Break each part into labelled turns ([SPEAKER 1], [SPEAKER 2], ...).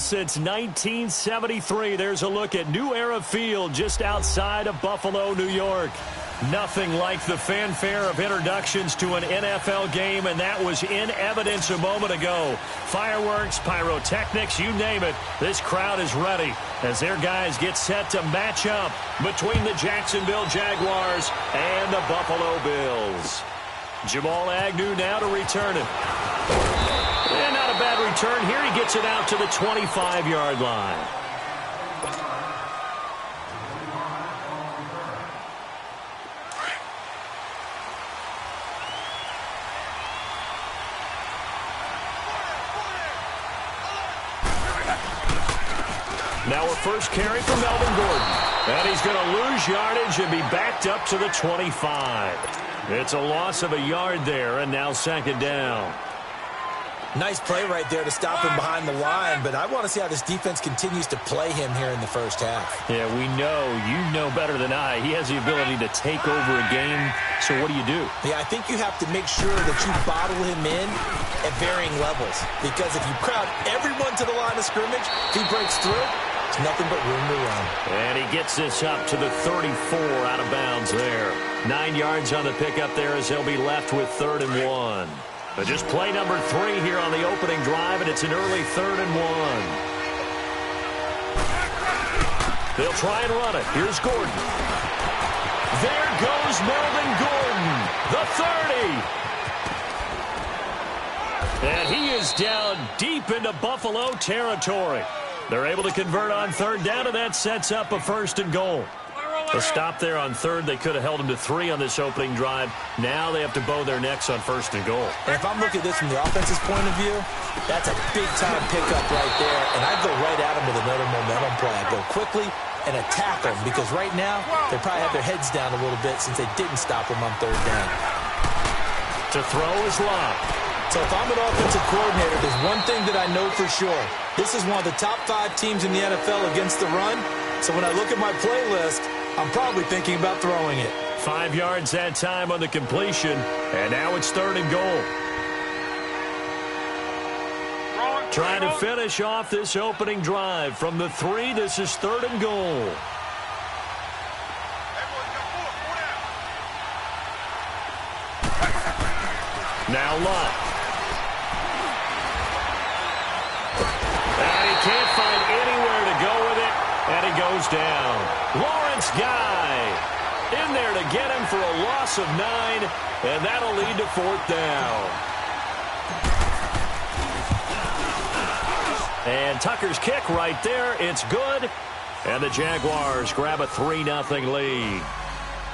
[SPEAKER 1] Well, since 1973, there's a look at New Era Field just outside of Buffalo, New York. Nothing like the fanfare of introductions to an NFL game, and that was in evidence a moment ago. Fireworks, pyrotechnics, you name it. This crowd is ready as their guys get set to match up between the Jacksonville Jaguars and the Buffalo Bills. Jamal Agnew now to return it. And not a bad return here. He gets it out to the 25-yard line. Now a first carry for Melvin Gordon. And he's going to lose yardage and be backed up to the 25. It's a loss of a yard there, and now second down.
[SPEAKER 2] Nice play right there to stop him behind the line, but I want to see how this defense continues to play him here in the first half.
[SPEAKER 1] Yeah, we know. You know better than I. He has the ability to take over a game, so what do you do?
[SPEAKER 2] Yeah, I think you have to make sure that you bottle him in at varying levels, because if you crowd everyone to the line of scrimmage, if he breaks through, there's nothing but room to run.
[SPEAKER 1] And he gets this up to the 34 out of bounds there. 9 yards on the pickup there as he'll be left with 3rd and 1. But just play number 3 here on the opening drive, and it's an early 3rd and 1. They'll try and run it. Here's Gordon. There goes Melvin Gordon, the 30. And he is down deep into Buffalo territory. They're able to convert on 3rd down, and that sets up a 1st and goal. A stop there on 3rd. They could have held him to 3 on this opening drive. Now they have to bow their necks on 1st and goal.
[SPEAKER 2] And if I'm looking at this from the offense's point of view, that's a big-time pickup right there. And I'd go right at him with another momentum play. I'd go quickly and attack them, because right now they probably have their heads down a little bit since they didn't stop him on 3rd down.
[SPEAKER 1] To throw is Lott.
[SPEAKER 2] So if I'm an offensive coordinator, there's one thing that I know for sure. This is one of the top 5 teams in the NFL against the run. So when I look at my playlist, I'm probably thinking about throwing it.
[SPEAKER 1] 5 yards that time on the completion, and now it's 3rd and goal. Trying to finish off this opening drive from the 3. This is 3rd and goal. Now Lott. And he can't find anywhere to go with it, and he goes down. Lawrence Guy in there to get him for a loss of 9, and that'll lead to 4th down. And Tucker's kick right there. It's good, and the Jaguars grab a 3-0 lead.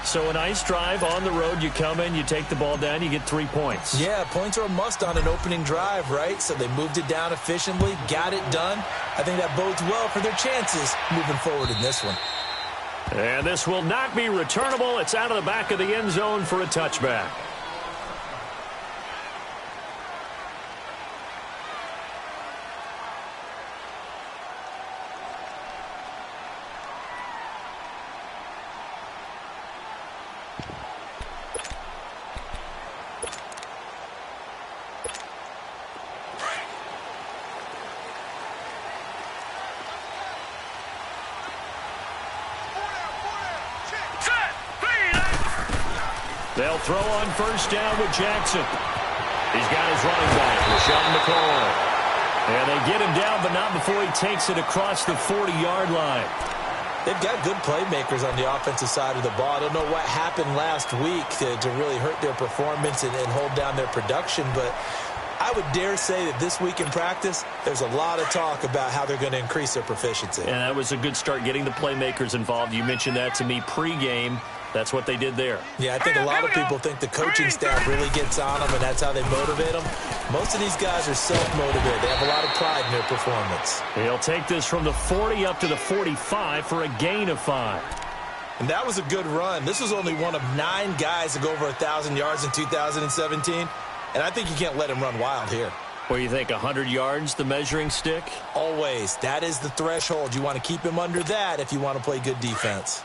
[SPEAKER 1] So a nice drive on the road. You come in, you take the ball down, you get 3 points.
[SPEAKER 2] Yeah, points are a must on an opening drive, right? So they moved it down efficiently, got it done. I think that bodes well for their chances moving forward in this one.
[SPEAKER 1] And this will not be returnable. It's out of the back of the end zone for a touchback. They'll throw on 1st down with Jackson. He's got his running back, LaShawn McCoy. And they get him down, but not before he takes it across the 40-yard line.
[SPEAKER 2] They've got good playmakers on the offensive side of the ball. I don't know what happened last week to really hurt their performance and hold down their production, but I would dare say that this week in practice, there's a lot of talk about how they're going to increase their proficiency.
[SPEAKER 1] And that was a good start getting the playmakers involved. You mentioned that to me pregame. That's what they did there.
[SPEAKER 2] Yeah, I think a lot of people think the coaching staff really gets on them, and that's how they motivate them. Most of these guys are self-motivated. They have a lot of pride in their performance.
[SPEAKER 1] He'll take this from the 40 up to the 45 for a gain of 5.
[SPEAKER 2] And that was a good run. This was only one of 9 guys to go over 1,000 yards in 2017. And I think you can't let him run wild here.
[SPEAKER 1] What do you think, 100 yards, the measuring stick?
[SPEAKER 2] Always. That is the threshold. You want to keep him under that if you want to play good defense.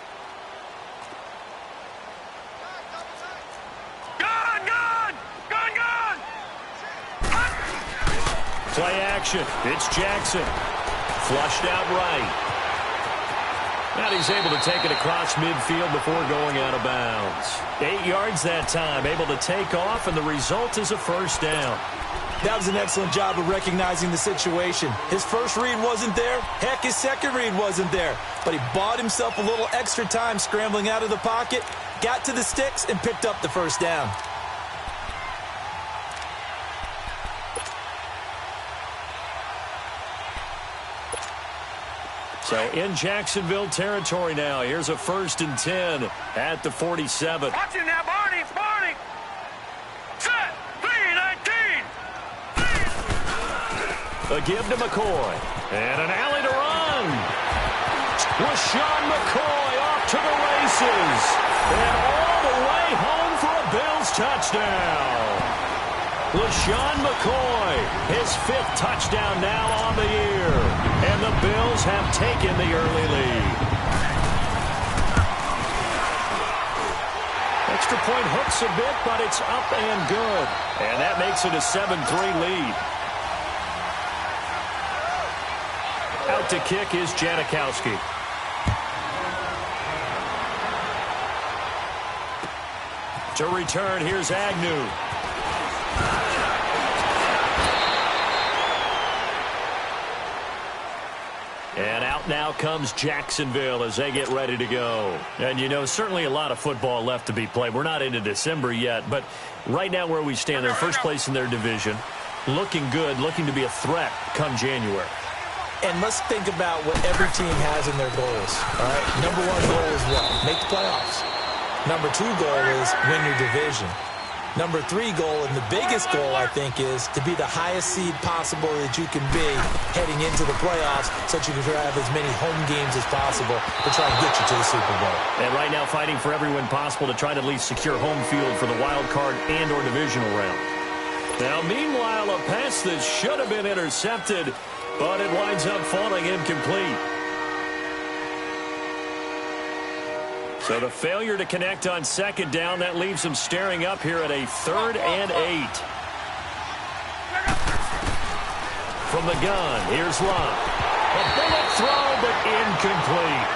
[SPEAKER 1] Play action. It's Jackson. flushed out right. And he's able to take it across midfield before going out of bounds. 8 yards that time, able to take off, and the result is a first down.
[SPEAKER 2] That was an excellent job of recognizing the situation. His first read wasn't there. Heck, his second read wasn't there. But he bought himself a little extra time scrambling out of the pocket, got to the sticks, and picked up the first down.
[SPEAKER 1] So in Jacksonville territory now. Here's a 1st and 10 at the 47.
[SPEAKER 3] Watch it now, Barney. Barney. Set. 3-19.
[SPEAKER 1] A give to McCoy. And an alley to run. LaShawn McCoy off to the races. And all the way home for a Bills touchdown. LaShawn McCoy, his 5th touchdown now on the year. And the Bills have taken the early lead. Extra point hooks a bit, but it's up and good. And that makes it a 7-3 lead. Out to kick is Janikowski. To return, here's Agnew. And out now comes Jacksonville as they get ready to go. And, you know, certainly a lot of football left to be played. We're not into December yet, but right now where we stand, they're first place in their division. Looking good, looking to be a threat come January.
[SPEAKER 2] And let's think about what every team has in their goals. All right, number 1 goal is what? Make the playoffs. Number 2 goal is win your division. Number 3 goal, and the biggest goal, I think, is to be the highest seed possible that you can be heading into the playoffs so that you can have as many home games as possible to try and get you to the Super Bowl.
[SPEAKER 1] And right now fighting for every win possible to try to at least secure home field for the wild card and or divisional round. Now, meanwhile, a pass that should have been intercepted, but it winds up falling incomplete. So the failure to connect on 2nd down, that leaves them staring up here at a 3rd and 8. From the gun, here's Love. A bullet throw, but incomplete.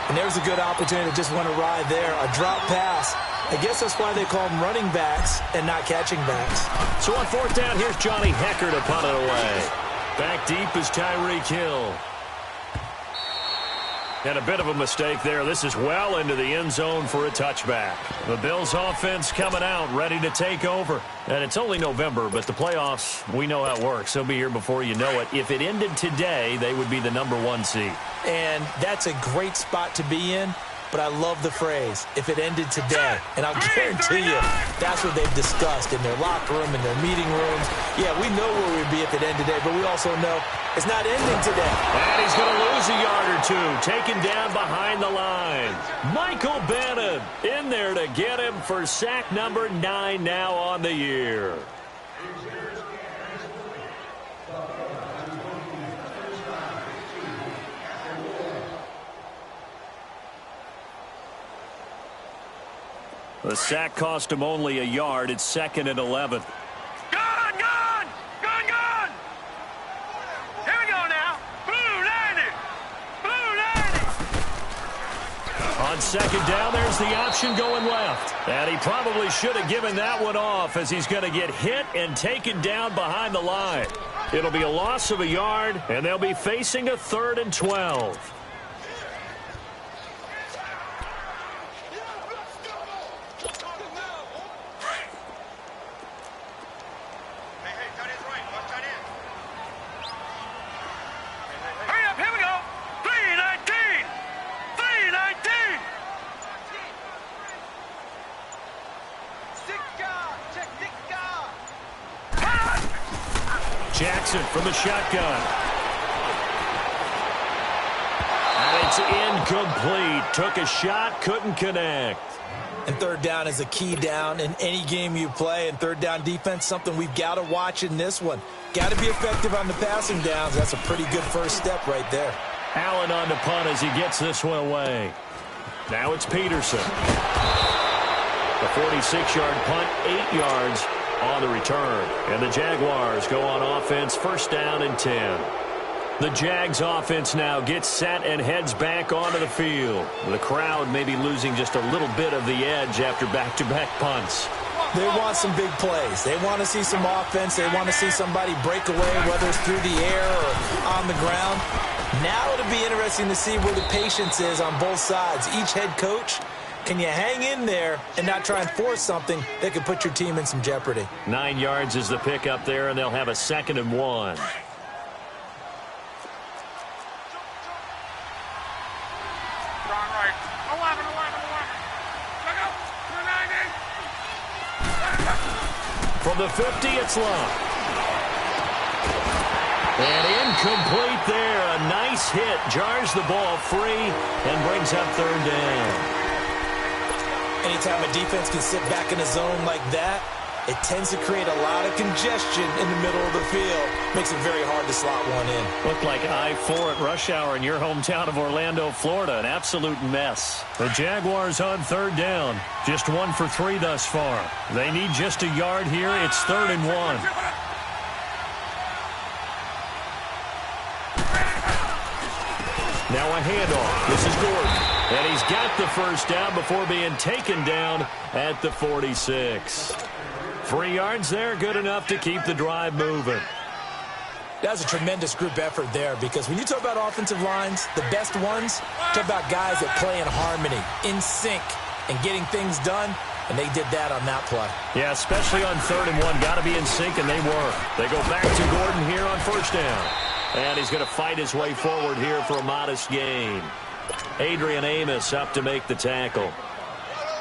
[SPEAKER 2] And there's a good opportunity to just want to ride there. A drop pass. I guess that's why they call them running backs and not catching backs.
[SPEAKER 1] So on 4th down, here's Johnny Hekker to punt it away. Back deep is Tyreek Hill. And a bit of a mistake there. This is well into the end zone for a touchback. The Bills offense coming out, ready to take over. And it's only November, but the playoffs, we know how it works. They'll be here before you know it. If it ended today, they would be the number 1 seed.
[SPEAKER 2] And that's a great spot to be in. But I love the phrase, if it ended today. And I'll guarantee you, that's what they've discussed in their locker room, in their meeting rooms. Yeah, we know where we'd be if it ended today, but we also know it's not ending today.
[SPEAKER 1] And he's going to lose a yard or 2, taken down behind the line. Michael Bannon in there to get him for sack number 9 now on the year. The sack cost him only a yard. It's 2nd and 11.
[SPEAKER 3] Gun, gun! Gun, gun! Here we go now. Blue 90! Blue 90!
[SPEAKER 1] On 2nd down, there's the option going left. And he probably should have given that one off as he's going to get hit and taken down behind the line. It'll be a loss of a yard, and they'll be facing a 3rd and 12. Jackson from the shotgun. And it's incomplete. Took a shot, couldn't connect.
[SPEAKER 2] And 3rd down is a key down in any game you play. And 3rd down defense, something we've got to watch in this one. Got to be effective on the passing downs. That's a pretty good first step right there.
[SPEAKER 1] Allen on the punt as he gets this one away. Now it's Peterson. The 46-yard punt, 8 yards on the return. And the Jaguars go on offense, 1st down and 10. The Jags offense now gets set and heads back onto the field. The crowd may be losing just a little bit of the edge after back-to-back punts.
[SPEAKER 2] They want some big plays. They want to see some offense. They want to see somebody break away, whether it's through the air or on the ground. Now it'll be interesting to see where the patience is on both sides. Each head coach, can you hang in there and not try and force something that could put your team in some jeopardy? 9
[SPEAKER 1] yards is the pickup there, and they'll have a 2nd and 1. From the 50, it's Love. And incomplete there. A nice hit. Jars the ball free and brings up 3rd down.
[SPEAKER 2] Anytime a defense can sit back in a zone like that, it tends to create a lot of congestion in the middle of the field. Makes it very hard to slot one in.
[SPEAKER 1] Looked like I-4 at rush hour in your hometown of Orlando, Florida. An absolute mess. The Jaguars on 3rd down. Just 1 for 3 thus far. They need just a yard here. It's 3rd and 1. Now a handoff. This is Gordon. And he's got the first down before being taken down at the 46. 3 yards there, good enough to keep the drive moving.
[SPEAKER 2] That was a tremendous group effort there, because when you talk about offensive lines, the best ones, talk about guys that play in harmony, in sync, and getting things done, and they did that on that play.
[SPEAKER 1] Yeah, especially on 3rd and 1. Got to be in sync, and they were. They go back to Gordon here on 1st down. And he's going to fight his way forward here for a modest gain. Adrian Amos up to make the tackle.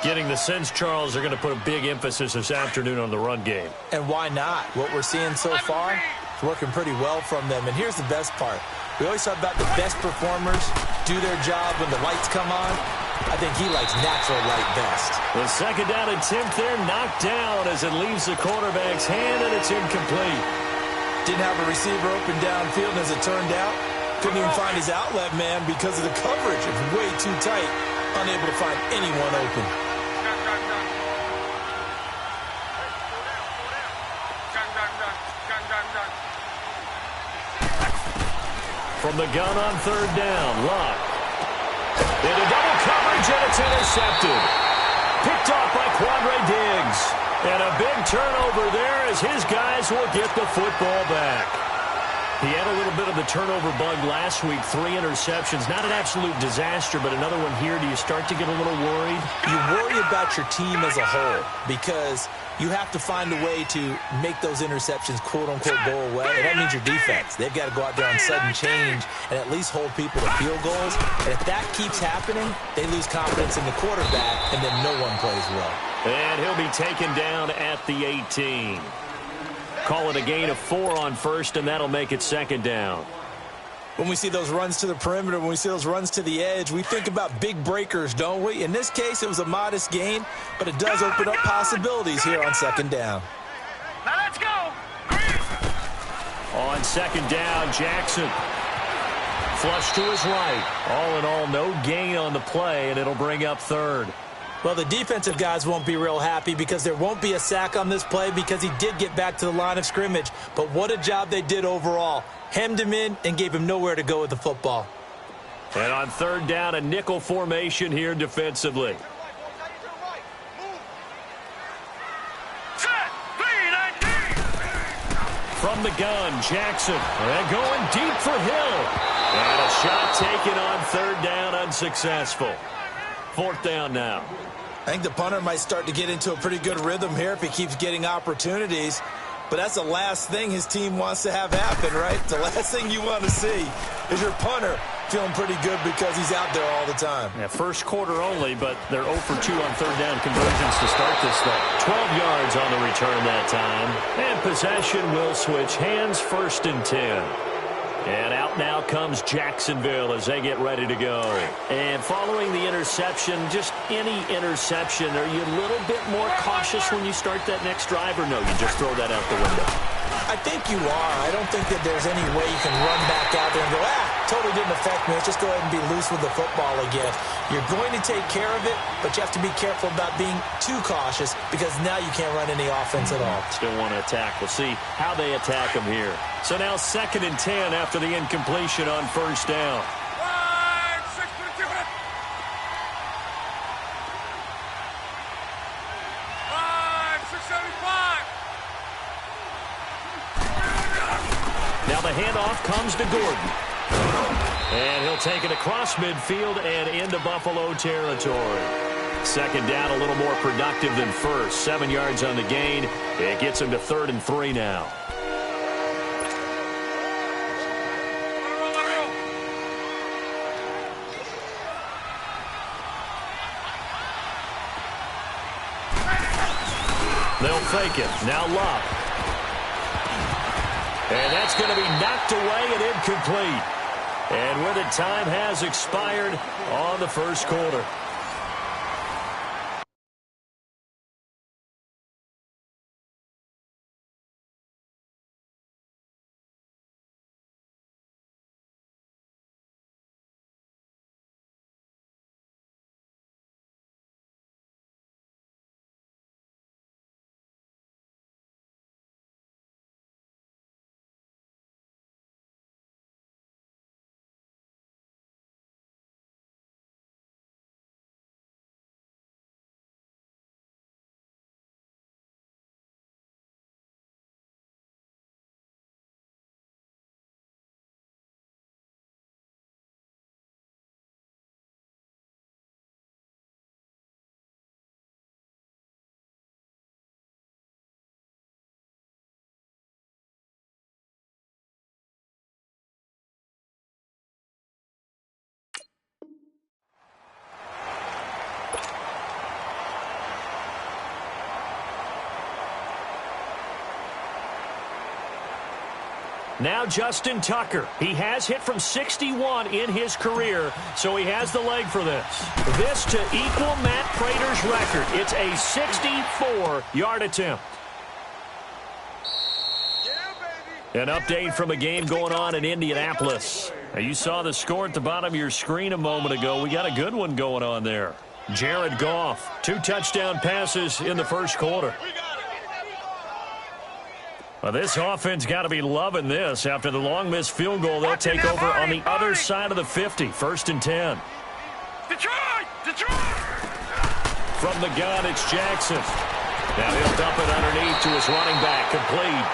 [SPEAKER 1] Getting the sense, Charles, they're going to put a big emphasis this afternoon on the run game.
[SPEAKER 2] And why not? What we're seeing so far is working pretty well from them. And here's the best part. We always talk about the best performers do their job when the lights come on. I think he likes natural light best.
[SPEAKER 1] The 2nd down attempt there knocked down as it leaves the quarterback's hand, and it's incomplete.
[SPEAKER 2] Didn't have a receiver open downfield, and as it turned out, couldn't even find his outlet man because of the coverage. It was way too tight, unable to find anyone open.
[SPEAKER 1] From the gun on 3rd down, Luck. Into double coverage, and it's intercepted. Picked off by Quandre Diggs. And a big turnover there as his guys will get the football back. He had a little bit of the turnover bug last week, 3 interceptions. Not an absolute disaster, but another one here. Do you start to get a little worried?
[SPEAKER 2] You worry about your team as a whole because you have to find a way to make those interceptions, quote-unquote, go away. And that means your defense. They've got to go out there on sudden change and at least hold people to field goals. And if that keeps happening, they lose confidence in the quarterback, and then no one plays well.
[SPEAKER 1] And he'll be taken down at the 18. Call it a gain of 4 on 1st, and that'll make it 2nd down.
[SPEAKER 2] When we see those runs to the perimeter, when we see those runs to the edge, we think about big breakers, don't we? In this case, it was a modest gain, but it does open up possibilities here on 2nd down.
[SPEAKER 3] Now let's go.
[SPEAKER 1] On 2nd down, Jackson. Flush to his right. All in all, no gain on the play, and it'll bring up 3rd.
[SPEAKER 2] Well, the defensive guys won't be real happy because there won't be a sack on this play because he did get back to the line of scrimmage. But what a job they did overall. Hemmed him in and gave him nowhere to go with the football.
[SPEAKER 1] And on 3rd down, a nickel formation here defensively. From the gun, Jackson. And going deep for Hill. And a shot taken on 3rd down, unsuccessful. 4th down now.
[SPEAKER 2] I think the punter might start to get into a pretty good rhythm here if he keeps getting opportunities. But that's the last thing his team wants to have happen, right? The last thing you want to see is your punter feeling pretty good because he's out there all the time.
[SPEAKER 1] Yeah, first quarter only, but they're 0 for 2 on 3rd down conversions to start this thing. 12 yards on the return that time. And possession will switch hands, 1st and 10. And out now comes Jacksonville as they get ready to go. And following the interception, just any interception, are you a little bit more cautious when you start that next drive, or no, you just throw that out the window?
[SPEAKER 2] I think you are. I don't think that there's any way you can run back out there and go, totally didn't effect, man. Let's just go ahead and be loose with the football again. You're going to take care of it, but you have to be careful about being too cautious because now you can't run any offense at all.
[SPEAKER 1] Still want to attack. We'll see how they attack them here. So now 2nd and 10 after the incompletion on 1st down. Now the handoff comes to Gordon. And he'll take it across midfield and into Buffalo territory. 2nd down, a little more productive than 1st. 7 yards on the gain. It gets him to 3rd and 3 now. They'll fake it. Now Love. And that's going to be knocked away and incomplete. And with it, time has expired on the 1st quarter. Now Justin Tucker. He has hit from 61 in his career, so he has the leg for this. This to equal Matt Prater's record. It's a 64-yard attempt. An update from a game going on in Indianapolis. Now, you saw the score at the bottom of your screen a moment ago. We got a good one going on there. Jared Goff, 2 touchdown passes in the 1st quarter. Well, this offense got to be loving this. After the long missed field goal, they'll take over on the other side of the 50. 1st and 10.
[SPEAKER 3] Detroit!
[SPEAKER 1] From the gun, it's Jackson. Now he'll dump it underneath to his running back, complete.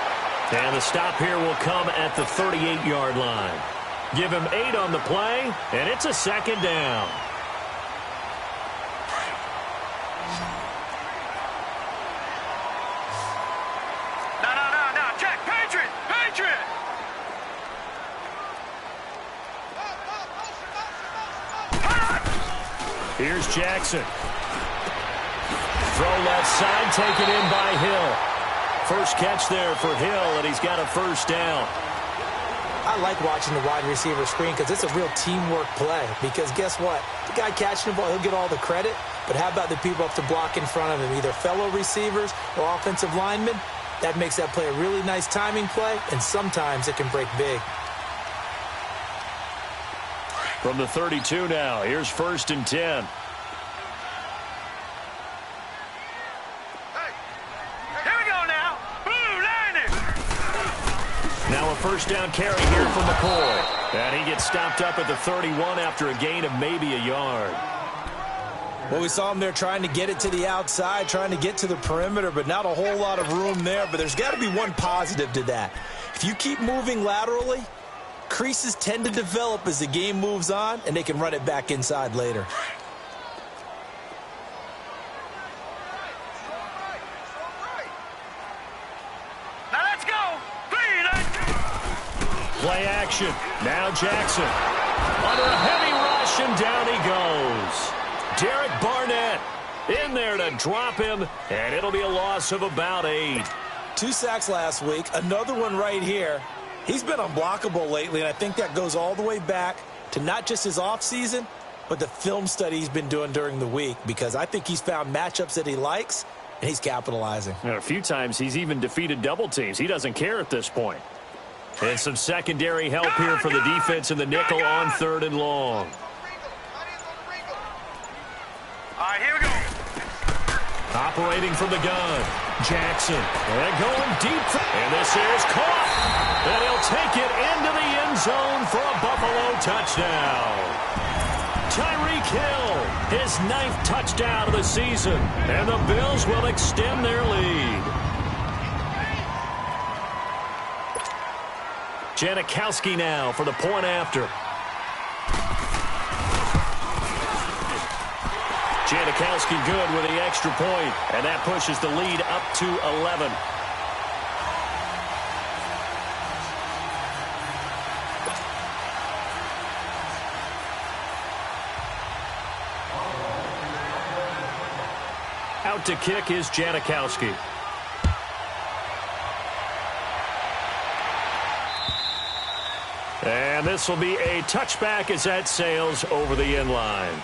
[SPEAKER 1] And the stop here will come at the 38-yard line. Give him 8 on the play, and it's a 2nd down. Here's Jackson. Throw left side, taken in by Hill. First catch there for Hill, and he's got a 1st down.
[SPEAKER 2] I like watching the wide receiver screen because it's a real teamwork play. Because guess what? The guy catching the ball, he'll get all the credit. But how about the people up to block in front of him, either fellow receivers or offensive linemen? That makes that play a really nice timing play, and sometimes it can break big.
[SPEAKER 1] From the 32 now, here's 1st and 10.
[SPEAKER 3] Here we go now. Blue landing.
[SPEAKER 1] Now a 1st down carry here from McCoy. And he gets stopped up at the 31 after a gain of maybe a yard.
[SPEAKER 2] Well, we saw him there trying to get it to the outside, trying to get to the perimeter, but not a whole lot of room there. But there's got to be one positive to that. If you keep moving laterally, creases tend to develop as the game moves on, and they can run it back inside later.
[SPEAKER 3] Now let's go.
[SPEAKER 1] Play action. Now Jackson. Under a heavy rush, and down he goes. Derek Barnett in there to drop him, and it'll be a loss of about 8.
[SPEAKER 2] 2 sacks last week, another one right here. He's been unblockable lately, and I think that goes all the way back to not just his offseason, but the film study he's been doing during the week, because I think he's found matchups that he likes, and he's capitalizing.
[SPEAKER 1] And a few times he's even defeated double teams. He doesn't care at this point. And some secondary help here for the defense in the nickel on 3rd and long.
[SPEAKER 3] All right, here we go.
[SPEAKER 1] Operating from the gun, Jackson. And going deep. And this is caught. And he'll take it into the end zone for a Buffalo touchdown. Tyreek Hill, his 9th touchdown of the season. And the Bills will extend their lead. Janikowski now for the point after. Janikowski good with the extra point, and that pushes the lead up to 11. Out to kick is Janikowski. And this will be a touchback as that sails over the end line.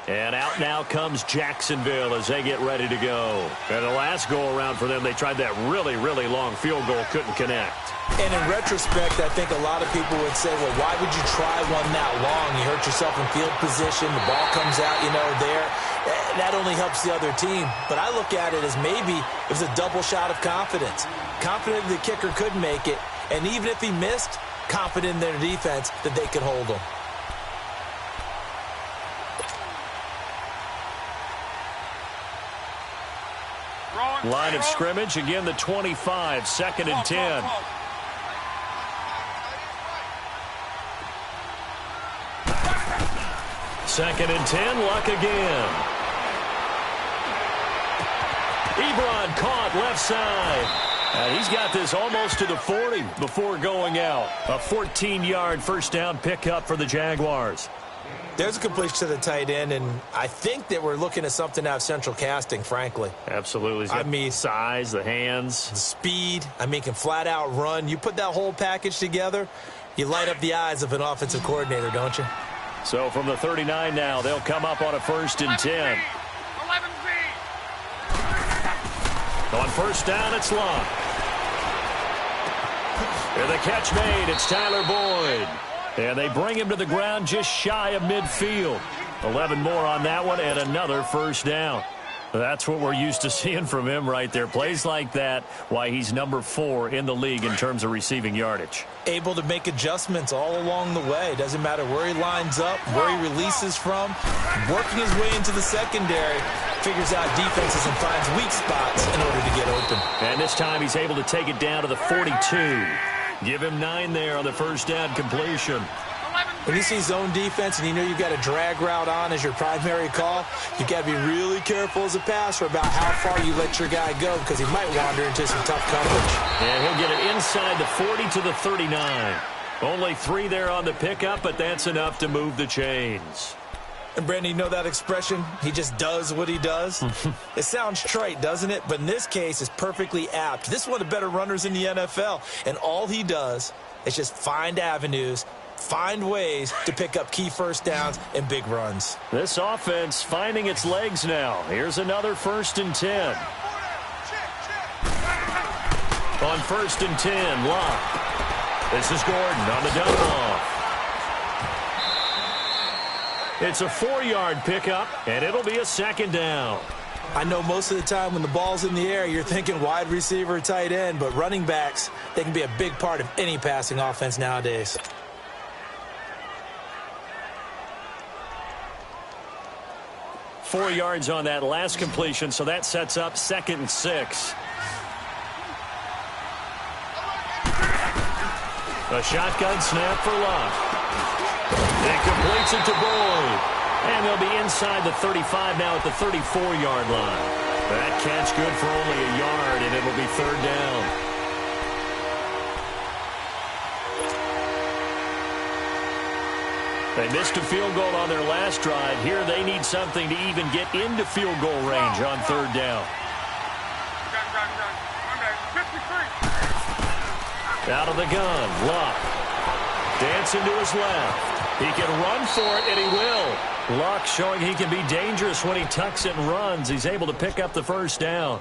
[SPEAKER 1] And out now comes Jacksonville as they get ready to go. And the last go-around for them, they tried that really, really long field goal, couldn't connect.
[SPEAKER 2] And in retrospect, I think a lot of people would say, well, why would you try one that long? You hurt yourself in field position. The ball comes out, there. That only helps the other team. But I look at it as maybe it was a double shot of confidence. Confident the kicker could make it. And even if he missed, confident in their defense that they could hold him.
[SPEAKER 1] Line of scrimmage, again the 25, 2nd and 10. Second and 10, Luck again. Ebron caught left side. And he's got this almost to the 40 before going out. A 14-yard first down pickup for the Jaguars.
[SPEAKER 2] There's a completion to the tight end, and I think that we're looking at something out of Central Casting, frankly.
[SPEAKER 1] Absolutely. He's got the size, the hands.
[SPEAKER 2] The speed. Can flat out run. You put that whole package together, you light up the eyes of an offensive coordinator, don't you?
[SPEAKER 1] So from the 39 now, they'll come up on a 1st and 10.
[SPEAKER 3] 11
[SPEAKER 1] On first down, it's Luck. And the catch made. It's Tyler Boyd. And they bring him to the ground just shy of midfield. 11 more on that one and another first down. That's what we're used to seeing from him right there. Plays like that, why he's number 4 in the league in terms of receiving yardage.
[SPEAKER 2] Able to make adjustments all along the way. Doesn't matter where he lines up, where he releases from. Working his way into the secondary. Figures out defenses and finds weak spots in order to get open.
[SPEAKER 1] And this time he's able to take it down to the 42. Give him 9 there on the first down completion.
[SPEAKER 2] When you see zone defense and you know you've got a drag route on as your primary call, you've got to be really careful as a passer about how far you let your guy go because he might wander into some tough coverage.
[SPEAKER 1] And he'll get it inside the 40 to the 39. Only 3 there on the pickup, but that's enough to move the chains.
[SPEAKER 2] And, Brandon, you know that expression? He just does what he does? It sounds trite, doesn't it? But in this case, it's perfectly apt. This is one of the better runners in the NFL. And all he does is just find avenues, find ways to pick up key first downs and big runs.
[SPEAKER 1] This offense finding its legs now. Here's another 1st and 10. On 1st and 10, Luck. This is Gordon on the dump-off. It's a 4-yard pickup, and it'll be a 2nd down.
[SPEAKER 2] I know most of the time when the ball's in the air, you're thinking wide receiver, tight end, but running backs, they can be a big part of any passing offense nowadays.
[SPEAKER 1] Four yards on that last completion, so that sets up 2nd and 6. A shotgun snap for Luck. It completes it to Boyd. And they'll be inside the 35 now at the 34-yard line. That catch good for only a yard, and it'll be 3rd down. They missed a field goal on their last drive. Here they need something to even get into field goal range on 3rd down. Out of the gun, Luck. Dancing to his left. He can run for it, and he will. Luck showing he can be dangerous when he tucks it and runs. He's able to pick up the first down.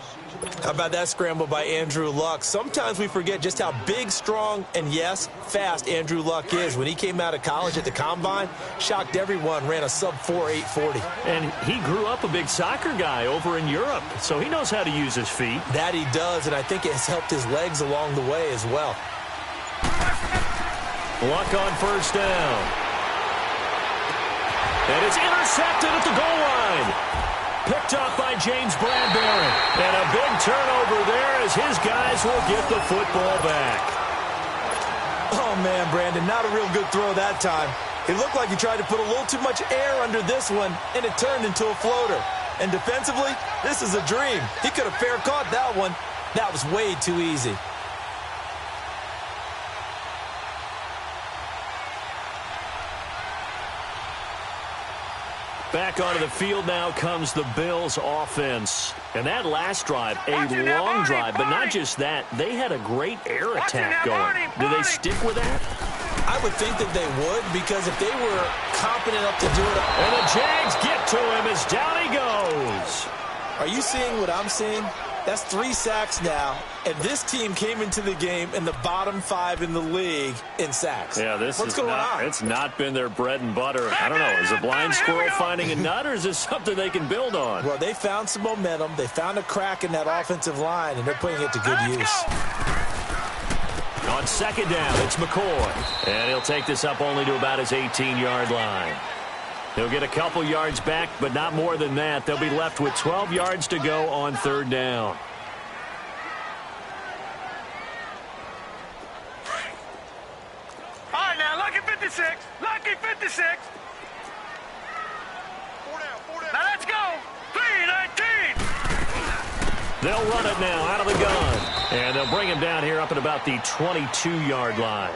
[SPEAKER 2] How about that scramble by Andrew Luck? Sometimes we forget just how big, strong, and, yes, fast Andrew Luck is. When he came out of college at the Combine, shocked everyone, ran a sub-4 840.
[SPEAKER 1] And he grew up a big soccer guy over in Europe, so he knows how to use his feet.
[SPEAKER 2] That he does, and I think it has helped his legs along the way as well.
[SPEAKER 1] Luck on first down. And it's intercepted at the goal line. Picked up by James Bradbury. And a big turnover there as his guys will get the football back.
[SPEAKER 2] Oh, man, Brandon, not a real good throw that time. It looked like he tried to put a little too much air under this one, and it turned into a floater. And defensively, this is a dream. He could have fair caught that one. That was way too easy.
[SPEAKER 1] Back onto the field now comes the Bills offense. And that last drive, a long drive, but not just that. They had a great air attack going. Do they stick with that?
[SPEAKER 2] I would think that they would, because if they were competent enough to do it.
[SPEAKER 1] And the Jags get to him as down he goes.
[SPEAKER 2] Are you seeing what I'm seeing? That's 3 sacks now, and this team came into the game in the bottom 5 in the league in sacks.
[SPEAKER 1] Yeah, what's going on? It's not been their bread and butter. I don't know. Is a blind squirrel finding a nut, or is this something they can build on?
[SPEAKER 2] Well, they found some momentum. They found a crack in that offensive line, and they're putting it to good use.
[SPEAKER 1] On second down, it's McCoy. And he'll take this up only to about his 18-yard line. He'll get a couple yards back, but not more than that. They'll be left with 12 yards to go on third down.
[SPEAKER 3] All right, now, lucky 56. Lucky 56. Now, let's go. 3-19.
[SPEAKER 1] They'll run it now out of the gun. And they'll bring him down here up at about the 22-yard line.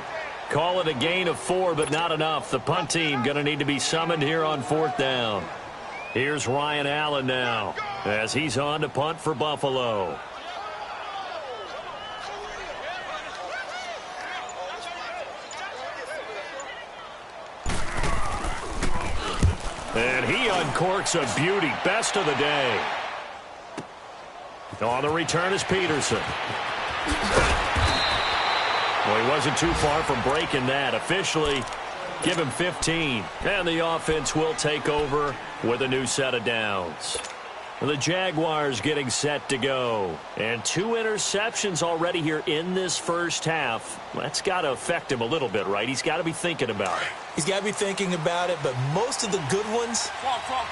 [SPEAKER 1] Call it a gain of 4, but not enough. The punt team going to need to be summoned here on fourth down. Here's Ryan Allen now as he's on to punt for Buffalo. And he uncorks a beauty. Best of the day. On the return is Peterson. Well, he wasn't too far from breaking that. Officially, give him 15. And the offense will take over with a new set of downs. The Jaguars getting set to go. And 2 interceptions already here in this first half. That's got to affect him a little bit, right? He's got to be thinking about it.
[SPEAKER 2] He's got to be thinking about it, but most of the good ones,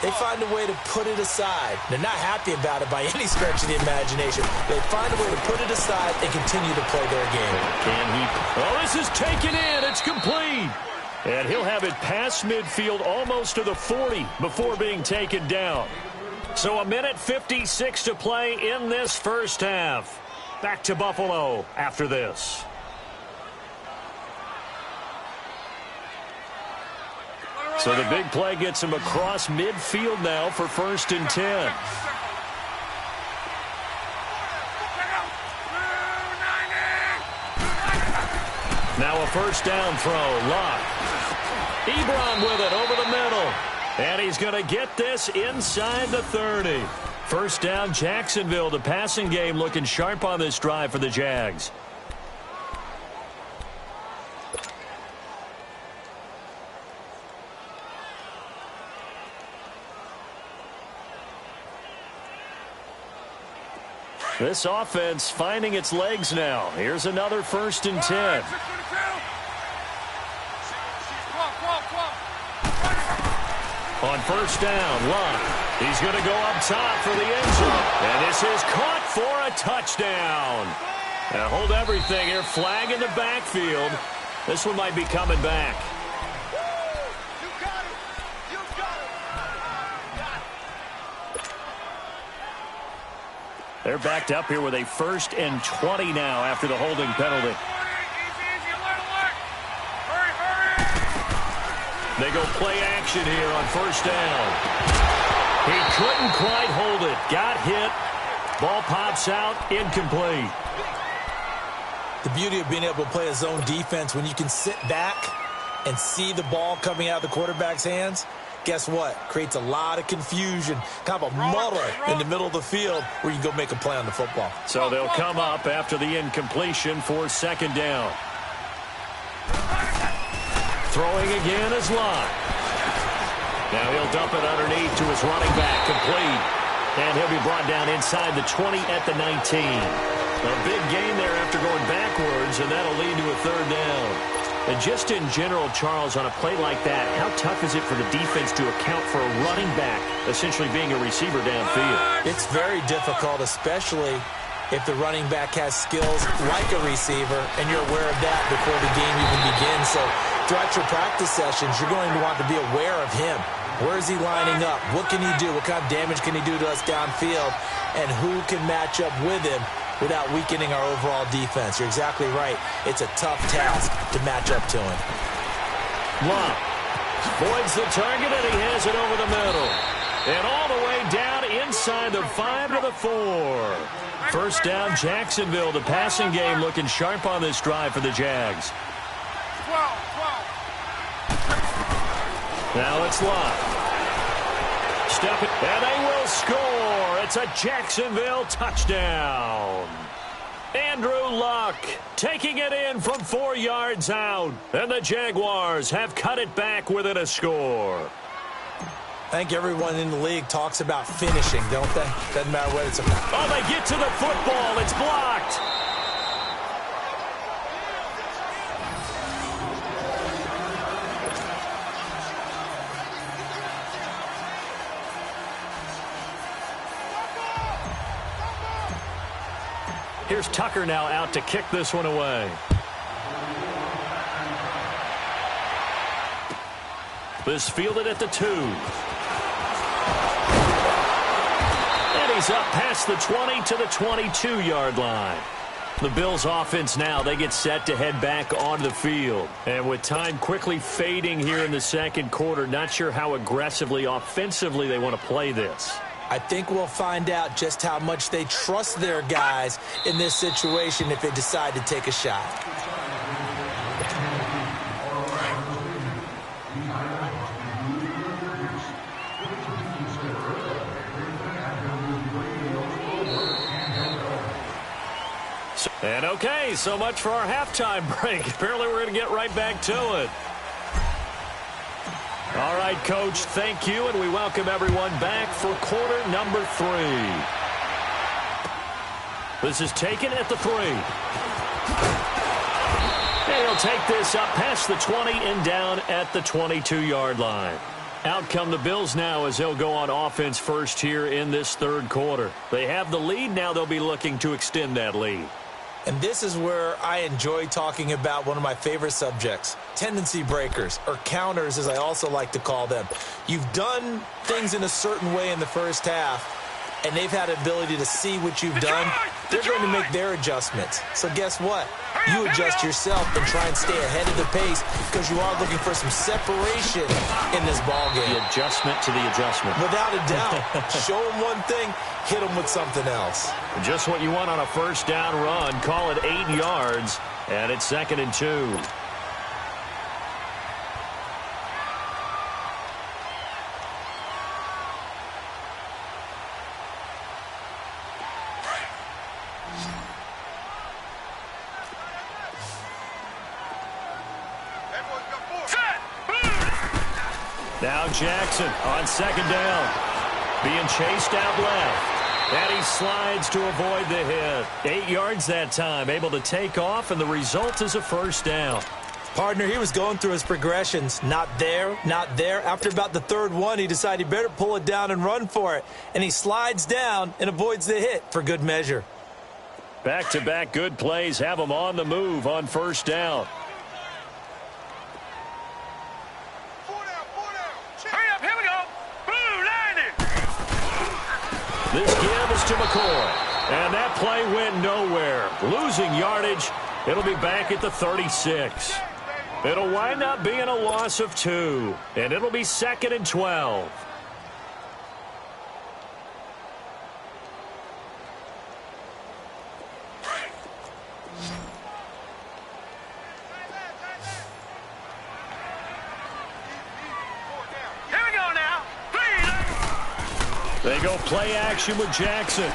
[SPEAKER 2] they find a way to put it aside. They're not happy about it by any stretch of the imagination. They find a way to put it aside and continue to play their game.
[SPEAKER 1] Can he? Oh, this is taken in. It's complete. And he'll have it past midfield almost to the 40 before being taken down. So 1:56 to play in this first half. Back to Buffalo after this. So the big play gets him across midfield now for 1st and 10. Now a first down throw. Luck. Ebron with it over the middle. And he's going to get this inside the 30. First down, Jacksonville. The passing game looking sharp on this drive for the Jags. This offense finding its legs now. Here's another 1st and 10. On first down, Luck. He's going to go up top for the end zone. And this is caught for a touchdown. Now hold everything here. Flag in the backfield. This one might be coming back. They're backed up here with a 1st and 20 now after the holding penalty. They go play action here on first down. He couldn't quite hold it. Got hit. Ball pops out. Incomplete.
[SPEAKER 2] The beauty of being able to play a zone defense when you can sit back and see the ball coming out of the quarterback's hands, guess what? Creates a lot of confusion, kind of a muddle in the middle of the field where you can go make a play on the football.
[SPEAKER 1] So they'll come up after the incompletion for second down. Throwing again is Lott. Now he'll dump it underneath to his running back, complete. And he'll be brought down inside the 20 at the 19. A big gain there after going backwards, and that'll lead to a third down. And just in general, Charles, on a play like that, how tough is it for the defense to account for a running back essentially being a receiver downfield?
[SPEAKER 2] It's very difficult, especially if the running back has skills like a receiver, and you're aware of that before the game even begins. So throughout your practice sessions, you're going to want to be aware of him. Where is he lining up? What can he do? What kind of damage can he do to us downfield? And who can match up with him without weakening our overall defense? You're exactly right. It's a tough task to match up to him.
[SPEAKER 1] Lott avoids the target, and he has it over the middle. And all the way down inside the 5 to the 4. First down, Jacksonville. The passing game looking sharp on this drive for the Jags.
[SPEAKER 3] 12.
[SPEAKER 1] Now it's Lott. Step it, and they will score. It's a Jacksonville touchdown. Andrew Luck taking it in from 4 yards out. And the Jaguars have cut it back within a score.
[SPEAKER 2] I think everyone in the league talks about finishing, don't they? Doesn't matter what it's about.
[SPEAKER 1] Oh, they get to the football. It's blocked. Here's Tucker now out to kick this one away. This fielded at the 2. And he's up past the 20 to the 22-yard line. The Bills offense now, they get set to head back onto the field. And with time quickly fading here in the second quarter, not sure how aggressively, offensively they want to play this.
[SPEAKER 2] I think we'll find out just how much they trust their guys in this situation if they decide to take a shot.
[SPEAKER 1] And okay, so much for our halftime break. Apparently we're going to get right back to it. All right, Coach, thank you, and we welcome everyone back for quarter number 3. This is taken at the 3. And he'll take this up past the 20 and down at the 22-yard line. Out come the Bills now as they'll go on offense first here in this third quarter. They have the lead. Now they'll be looking to extend that lead.
[SPEAKER 2] And this is where I enjoy talking about one of my favorite subjects, tendency breakers, or counters as I also like to call them. You've done things in a certain way in the first half, and they've had the ability to see what you've done. They're going to make their adjustments. So guess what? You adjust yourself and try and stay ahead of the pace because you are looking for some separation in this ball game.
[SPEAKER 1] The adjustment to the adjustment.
[SPEAKER 2] Without a doubt. Show them one thing, hit them with something else.
[SPEAKER 1] Just what you want on a first down run. Call it 8 yards, and it's 2nd and 2. Now Jackson on 2nd down. Being chased out left. And he slides to avoid the hit. 8 yards that time. Able to take off, and the result is a first down.
[SPEAKER 2] Partner, he was going through his progressions. Not there, not there. After about the third one, he decided he better pull it down and run for it. And he slides down and avoids the hit for good measure.
[SPEAKER 1] Back-to-back good plays have him on the move on first down. This give is to McCoy. And that play went nowhere. Losing yardage. It'll be back at the 36. It'll wind up being a loss of 2. And it'll be 2nd and 12. They go play action with Jackson.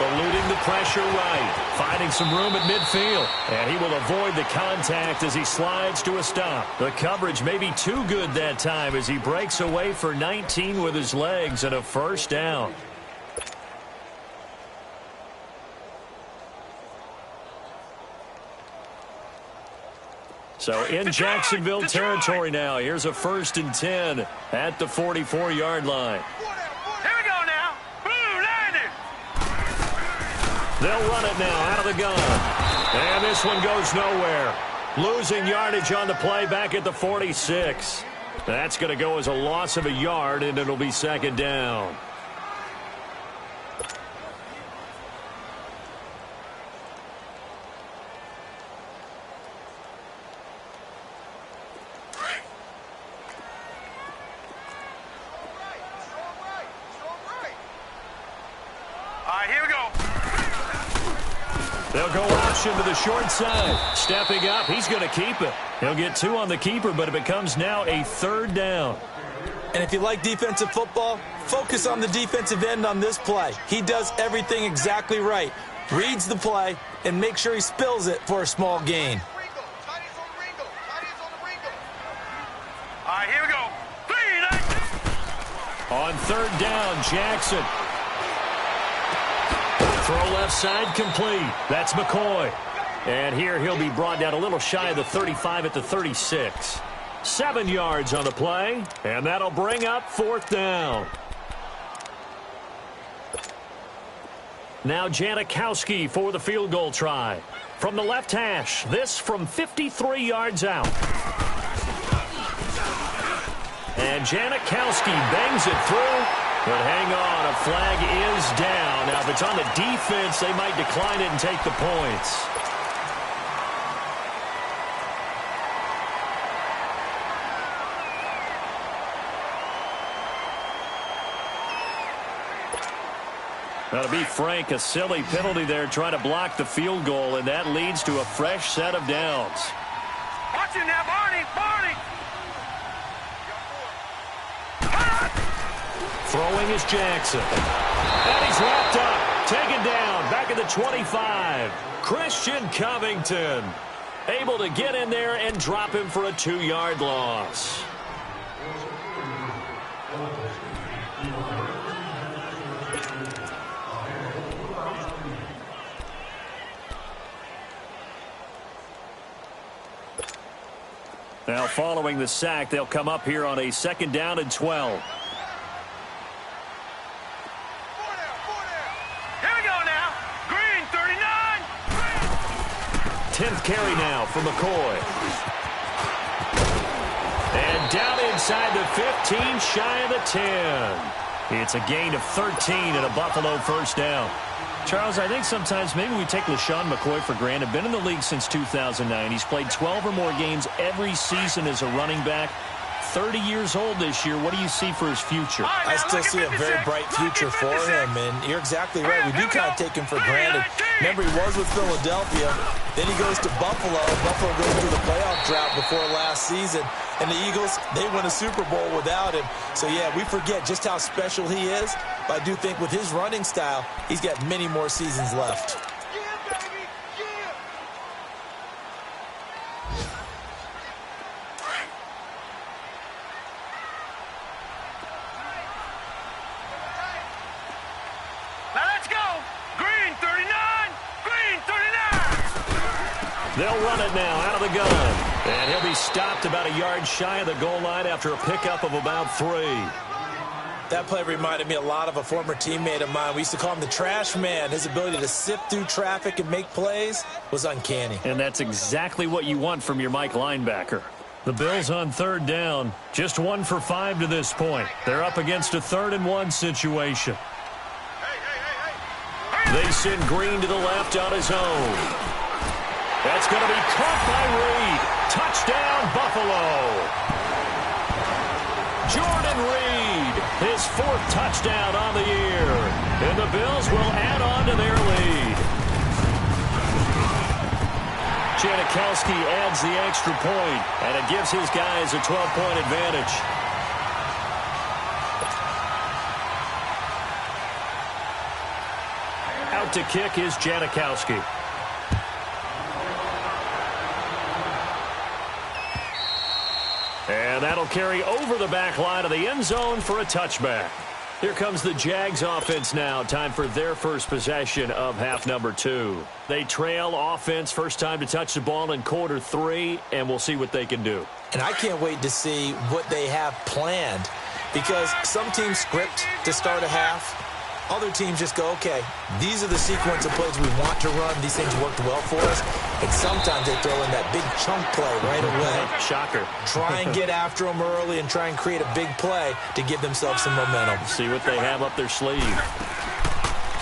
[SPEAKER 1] Eluding the pressure right. Finding some room at midfield. And he will avoid the contact as he slides to a stop. The coverage may be too good that time as he breaks away for 19 with his legs and a first down. So in Jacksonville territory now. Here's a 1st and 10 at the 44-yard line.
[SPEAKER 3] Here we go now. Blue landed.
[SPEAKER 1] They'll run it now out of the gun. And this one goes nowhere. Losing yardage on the play back at the 46. That's going to go as a loss of a yard, and it'll be 2nd down. They'll go option to the short side. Stepping up, he's going to keep it. He'll get 2 on the keeper, but it becomes now a 3rd down.
[SPEAKER 2] And if you like defensive football, focus on the defensive end on this play. He does everything exactly right. Reads the play and make sure he spills it for a small gain.
[SPEAKER 3] All right, here we go.
[SPEAKER 1] On 3rd down, Jackson. Throw left side complete. That's McCoy. And here he'll be brought down a little shy of the 35 at the 36. 7 yards on the play, and that'll bring up 4th down. Now Janikowski for the field goal try. From the left hash, this from 53 yards out. And Janikowski bangs it through. But hang on, a flag is down. Now, if it's on the defense, they might decline it and take the points. Now, to be frank, a silly penalty there trying to block the field goal, and that leads to a fresh set of downs.
[SPEAKER 3] Watch it now, Barney.
[SPEAKER 1] Throwing is Jackson. And he's wrapped up. Taken down. Back at the 25. Christian Covington. Able to get in there and drop him for a 2-yard loss. Now following the sack, they'll come up here on a 2nd down and 12. 10th carry now for McCoy. And down inside the 15, shy of the 10. It's a gain of 13 and a Buffalo first down. Charles, I think sometimes maybe we take LeSean McCoy for granted. Been in the league since 2009. He's played 12 or more games every season as a running back. 30 years old this year. What do you see for his future?
[SPEAKER 2] I still see a very bright future for him, and you're exactly right. We do kind of take him for granted. Remember, he was with Philadelphia. Then he goes to Buffalo. Buffalo goes through the playoff drought before last season. And the Eagles, they win a Super Bowl without him. So, yeah, we forget just how special he is. But I do think with his running style, he's got many more seasons left.
[SPEAKER 1] They'll run it now out of the gun. And he'll be stopped about a yard shy of the goal line after a pickup of about 3.
[SPEAKER 2] That play reminded me a lot of a former teammate of mine. We used to call him the trash man. His ability to sift through traffic and make plays was uncanny.
[SPEAKER 1] And that's exactly what you want from your Mike linebacker. The Bills on 3rd down. Just 1 for 5 to this point. They're up against a 3rd and 1 situation. They send Green to the left on his own. That's going to be caught by Reed. Touchdown, Buffalo. Jordan Reed, his 4th touchdown on the year. And the Bills will add on to their lead. Janikowski adds the extra point, and it gives his guys a 12-point advantage. start to kick is Janikowski. And that'll carry over the back line of the end zone for a touchback. Here comes the Jags offense now. Time for their first possession of half number 2. They trail offense, first time to touch the ball in quarter 3, and we'll see what they can do.
[SPEAKER 2] And I can't wait to see what they have planned, because some teams script to start a half. Other teams just go, okay, these are the sequence of plays we want to run. These things worked well for us. And sometimes they throw in that big chunk play right away.
[SPEAKER 1] Shocker.
[SPEAKER 2] Try and get after them early and try and create a big play to give themselves some momentum.
[SPEAKER 1] See what they have up their sleeve.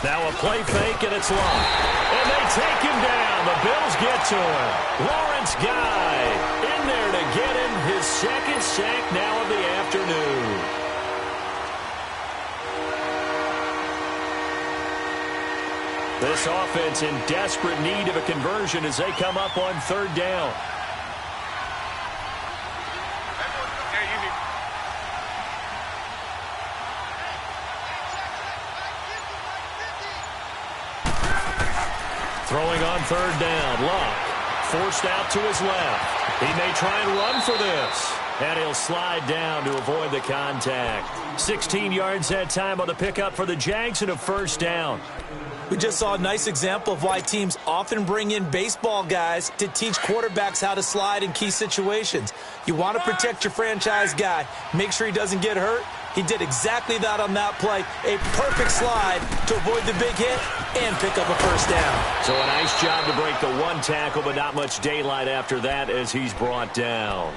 [SPEAKER 1] Now a play fake, and it's locked. And they take him down. The Bills get to him. Lawrence Guy in there to get him his second sack now of the afternoon. This offense in desperate need of a conversion as they come up on third down. Throwing on third down. Luck forced out to his left. He may try and run for this. And he'll slide down to avoid the contact. 16 yards that time on the pickup for the Jags and a first down.
[SPEAKER 2] We just saw a nice example of why teams often bring in baseball guys to teach quarterbacks how to slide in key situations. You want to protect your franchise guy. Make sure he doesn't get hurt. He did exactly that on that play. A perfect slide to avoid the big hit and pick up a first down.
[SPEAKER 1] So a nice job to break the one tackle, but not much daylight after that as he's brought down.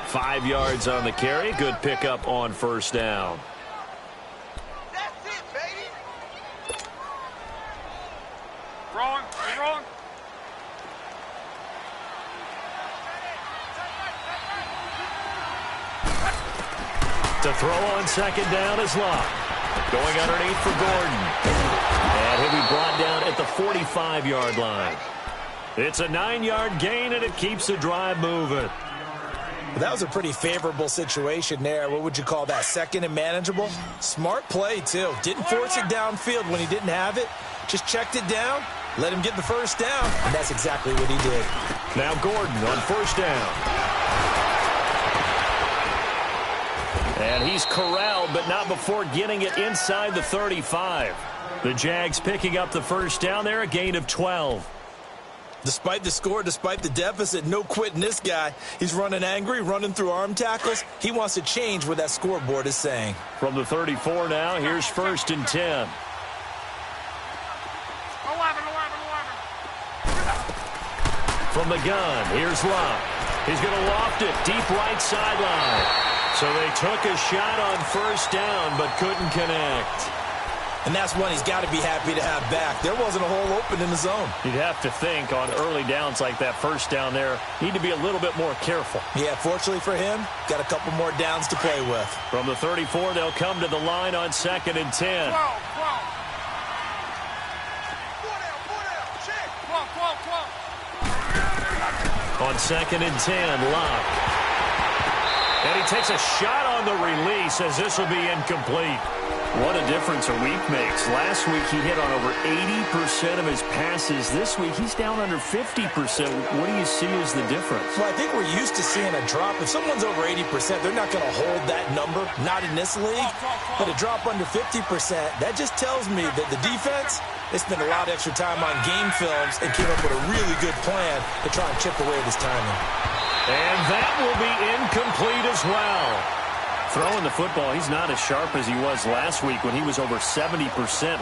[SPEAKER 1] 5 yards on the carry. Good pickup on first down.
[SPEAKER 3] Wrong.
[SPEAKER 1] To throw on second down is Luck. Going underneath for Gordon. And he'll be brought down at the 45-yard line. It's a 9-yard gain, and it keeps the drive moving.
[SPEAKER 2] That was a pretty favorable situation there. What would you call that? Second and manageable? Smart play, too. Didn't force it downfield when he didn't have it. Just checked it down, let him get the first down, and that's exactly what he did.
[SPEAKER 1] Now Gordon on first down. And he's corralled, but not before getting it inside the 35. The Jags picking up the first down there, a gain of 12.
[SPEAKER 2] Despite the score, despite the deficit, no quitting this guy. He's running angry, running through arm tackles. He wants to change what that scoreboard is saying.
[SPEAKER 1] From the 34 now, here's first and 10. From the gun, here's Luck. He's going to loft it deep right sideline. So they took a shot on first down, but couldn't connect.
[SPEAKER 2] And that's one he's got to be happy to have back. There wasn't a hole open in the zone.
[SPEAKER 1] You'd have to think on early downs like that first down there, need to be a little bit more careful.
[SPEAKER 2] Yeah, fortunately for him, got a couple more downs to play with.
[SPEAKER 1] From the 34, they'll come to the line on second and 10. On second and 10, Luck. And he takes a shot on the release as this will be incomplete. What a difference a week makes. Last week he hit on over 80% of his passes. This week he's down under 50%. What do you see as the difference?
[SPEAKER 2] Well, I think we're used to seeing a drop. If someone's over 80%, they're not going to hold that number. Not in this league. But a drop under 50%, that just tells me that the defense, they spent a lot of extra time on game films and came up with a really good plan to try and chip away at his timing.
[SPEAKER 1] And that will be incomplete as well. Throwing the football, he's not as sharp as he was last week when he was over 70%.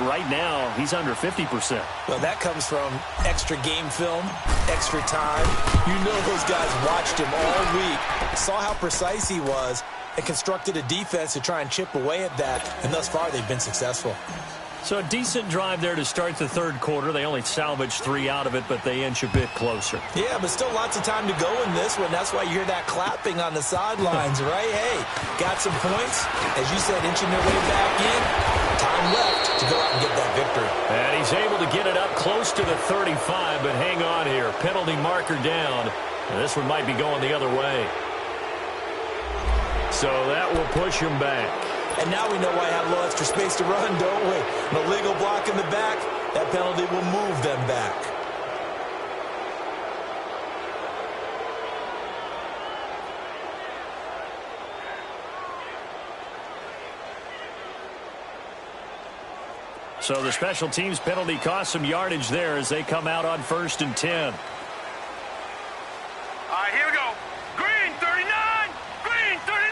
[SPEAKER 1] Right now, he's under 50%.
[SPEAKER 2] Well, that comes from extra game film, extra time. You know those guys watched him all week, saw how precise he was, and constructed a defense to try and chip away at that. And thus far, they've been successful.
[SPEAKER 1] So a decent drive there to start the third quarter. They only salvaged 3 out of it, but they inch a bit closer.
[SPEAKER 2] Yeah, but still lots of time to go in this one. That's why you hear that clapping on the sidelines, right? Hey, got some points. As you said, inching their way back in. Time left to go out and get that victory.
[SPEAKER 1] And he's able to get it up close to the 35, but hang on here. Penalty marker down. And this one might be going the other way. So that will push him back.
[SPEAKER 2] And now we know why I have a little extra space to run, don't we? An illegal block in the back. That penalty will move them back.
[SPEAKER 1] So the special teams penalty cost some yardage there as they come out on 1st and 10.
[SPEAKER 3] All right, here we go. Green, 39. Green, 39.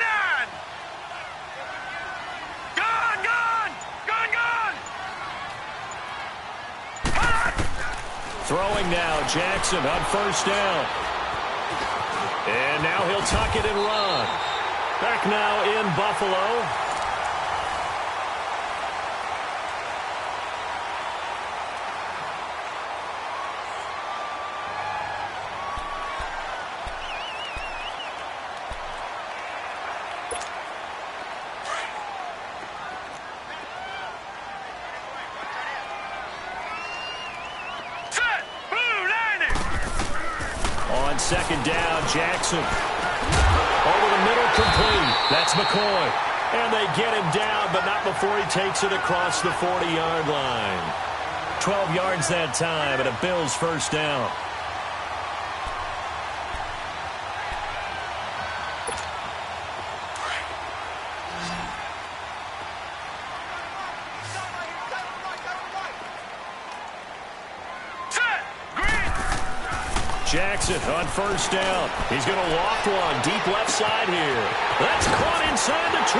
[SPEAKER 3] Gone, gone. Gone, gone.
[SPEAKER 1] Throwing now, Jackson on 1st down. And now he'll tuck it and run. Back now in Buffalo. Second down, Jackson. Over the middle, complete. That's McCoy. And they get him down, but not before he takes it across the 40-yard line. 12 yards that time, and a Bills 1st down. Jackson on 1st down. He's going to walk one deep left side here. That's caught inside the 20.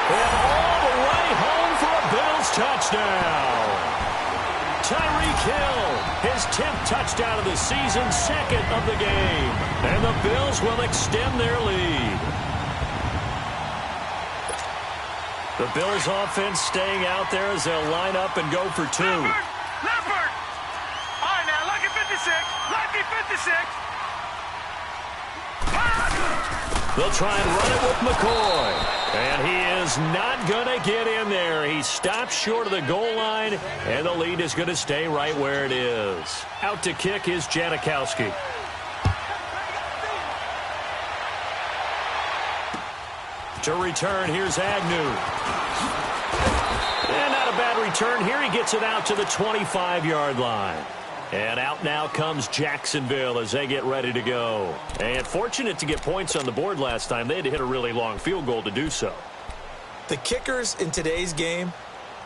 [SPEAKER 1] And all the way home for a Bills touchdown. Tyreek Hill, his 10th touchdown of the season, 2nd of the game. And the Bills will extend their lead. The Bills offense staying out there as they'll line up and go for 2.
[SPEAKER 3] Leopard. All right, now, lucky 56. Lucky 56.
[SPEAKER 1] They'll try and run it with McCoy. And he is not going to get in there. He stops short of the goal line, and the lead is going to stay right where it is. Out to kick is Janikowski. To return, here's Agnew. And not a bad return here. He gets it out to the 25-yard line. And out now comes Jacksonville as they get ready to go. And fortunate to get points on the board last time. They had to hit a really long field goal to do so.
[SPEAKER 2] The kickers in today's game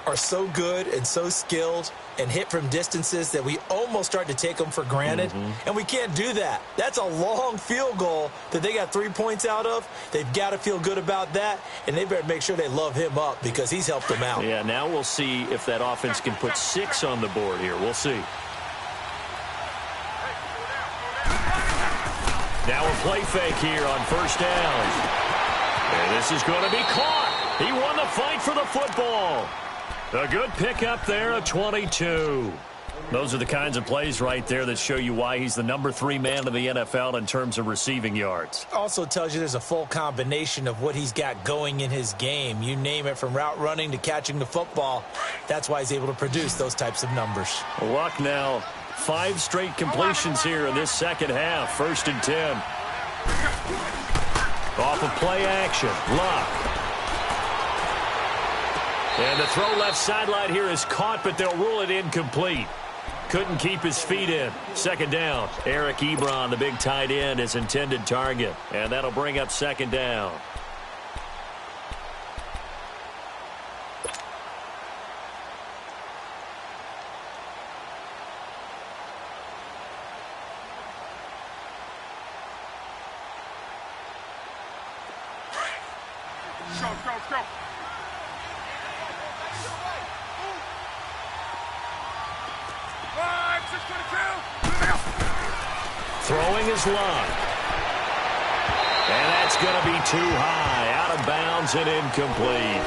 [SPEAKER 2] are so good and so skilled and hit from distances that we almost start to take them for granted. And we can't do that. That's a long field goal that they got 3 points out of. They've got to feel good about that, and they better make sure they love him up because he's helped them out.
[SPEAKER 1] Yeah, now we'll see if that offense can put 6 on the board here. We'll see. Now a play fake here on 1st down. And this is going to be caught. He won the fight for the football. A good pickup there of 22. Those are the kinds of plays right there that show you why he's the number 3 man in the NFL in terms of receiving yards.
[SPEAKER 2] Also tells you there's a full combination of what he's got going in his game. You name it, from route running to catching the football. That's why he's able to produce those types of numbers.
[SPEAKER 1] Luck now. 5 straight completions here in this second half. 1st and 10. Off of play action. Luck. And the throw left sideline here is caught, but they'll rule it incomplete. Couldn't keep his feet in. 2nd down. Eric Ebron, the big tight end, his intended target. And that'll bring up 2nd down.
[SPEAKER 3] Go.
[SPEAKER 1] Throwing is Luck. And that's going to be too high. Out of bounds and incomplete.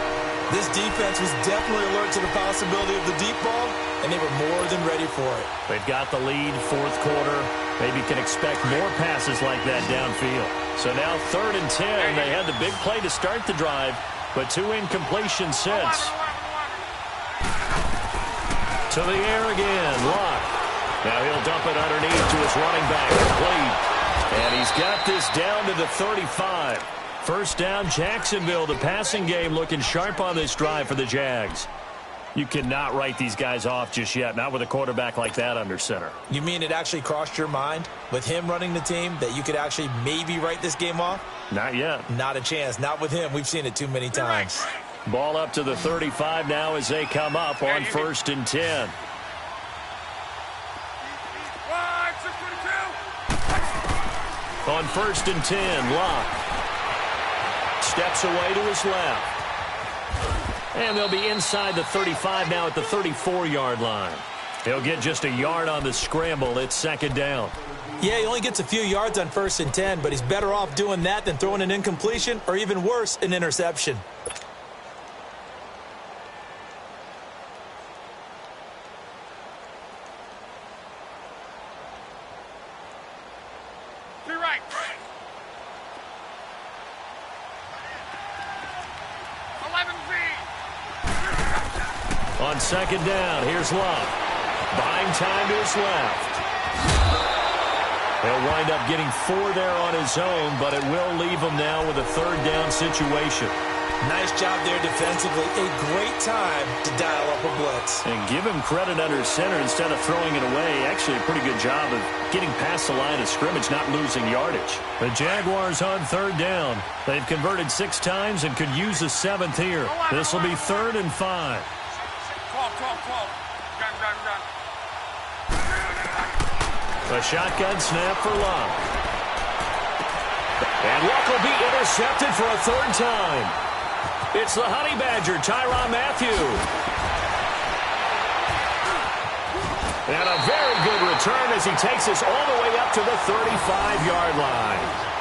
[SPEAKER 2] This defense was definitely alert to the possibility of the deep ball, and they were more than ready for it.
[SPEAKER 1] They've got the lead, 4th quarter. Maybe can expect more passes like that downfield. So now 3rd and 10. They had the big play to start the drive, but 2 incompletions since. To the air again, Luck. Now he'll dump it underneath to his running back, complete. And he's got this down to the 35. 1st down, Jacksonville. The passing game looking sharp on this drive for the Jags. You cannot write these guys off just yet, not with a quarterback like that under center.
[SPEAKER 2] You mean it actually crossed your mind with him running the team that you could actually maybe write this game off?
[SPEAKER 1] Not yet.
[SPEAKER 2] Not a chance. Not with him. We've seen it too many times.
[SPEAKER 1] Ball up to the 35 now as they come up on 1st and 10. On 1st and 10, Locke steps away to his left. And they'll be inside the 35 now at the 34-yard line. He'll get just a yard on the scramble. It's 2nd down.
[SPEAKER 2] Yeah, he only gets a few yards on 1st and 10, but he's better off doing that than throwing an incompletion or even worse, an interception.
[SPEAKER 1] On 2nd down, here's Love. Buying time to his left. He'll wind up getting 4 there on his own, but it will leave him now with a 3rd down situation.
[SPEAKER 2] Nice job there defensively. A great time to dial up a blitz.
[SPEAKER 1] And give him credit under center instead of throwing it away. Actually, a pretty good job of getting past the line of scrimmage, not losing yardage. The Jaguars on 3rd down. They've converted 6 times and could use a 7th here. This will be 3rd and 5.
[SPEAKER 3] 12.
[SPEAKER 1] A shotgun snap for Love. And Luck will be intercepted for a 3rd time. It's the Honey Badger, Tyrann Mathieu. And a very good return as he takes us all the way up to the 35-yard line.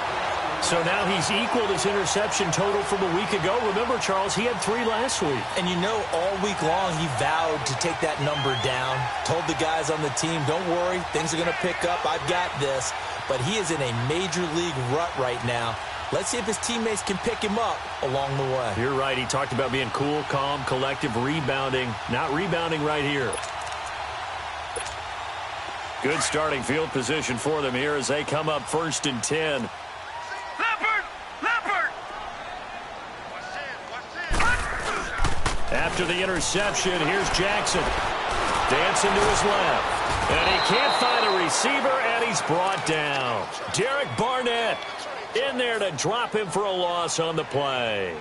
[SPEAKER 1] So now he's equaled his interception total from a week ago. Remember, Charles, he had 3 last week.
[SPEAKER 2] And you know, all week long he vowed to take that number down. Told the guys on the team, don't worry, things are going to pick up. I've got this. But he is in a major league rut right now. Let's see if his teammates can pick him up along the way.
[SPEAKER 1] You're right. He talked about being cool, calm, collective, rebounding. Not rebounding right here. Good starting field position for them here as they come up 1st and 10. After the interception, here's Jackson. Dancing to his left. And he can't find a receiver, and he's brought down. Derek Barnett in there to drop him for a loss on the play.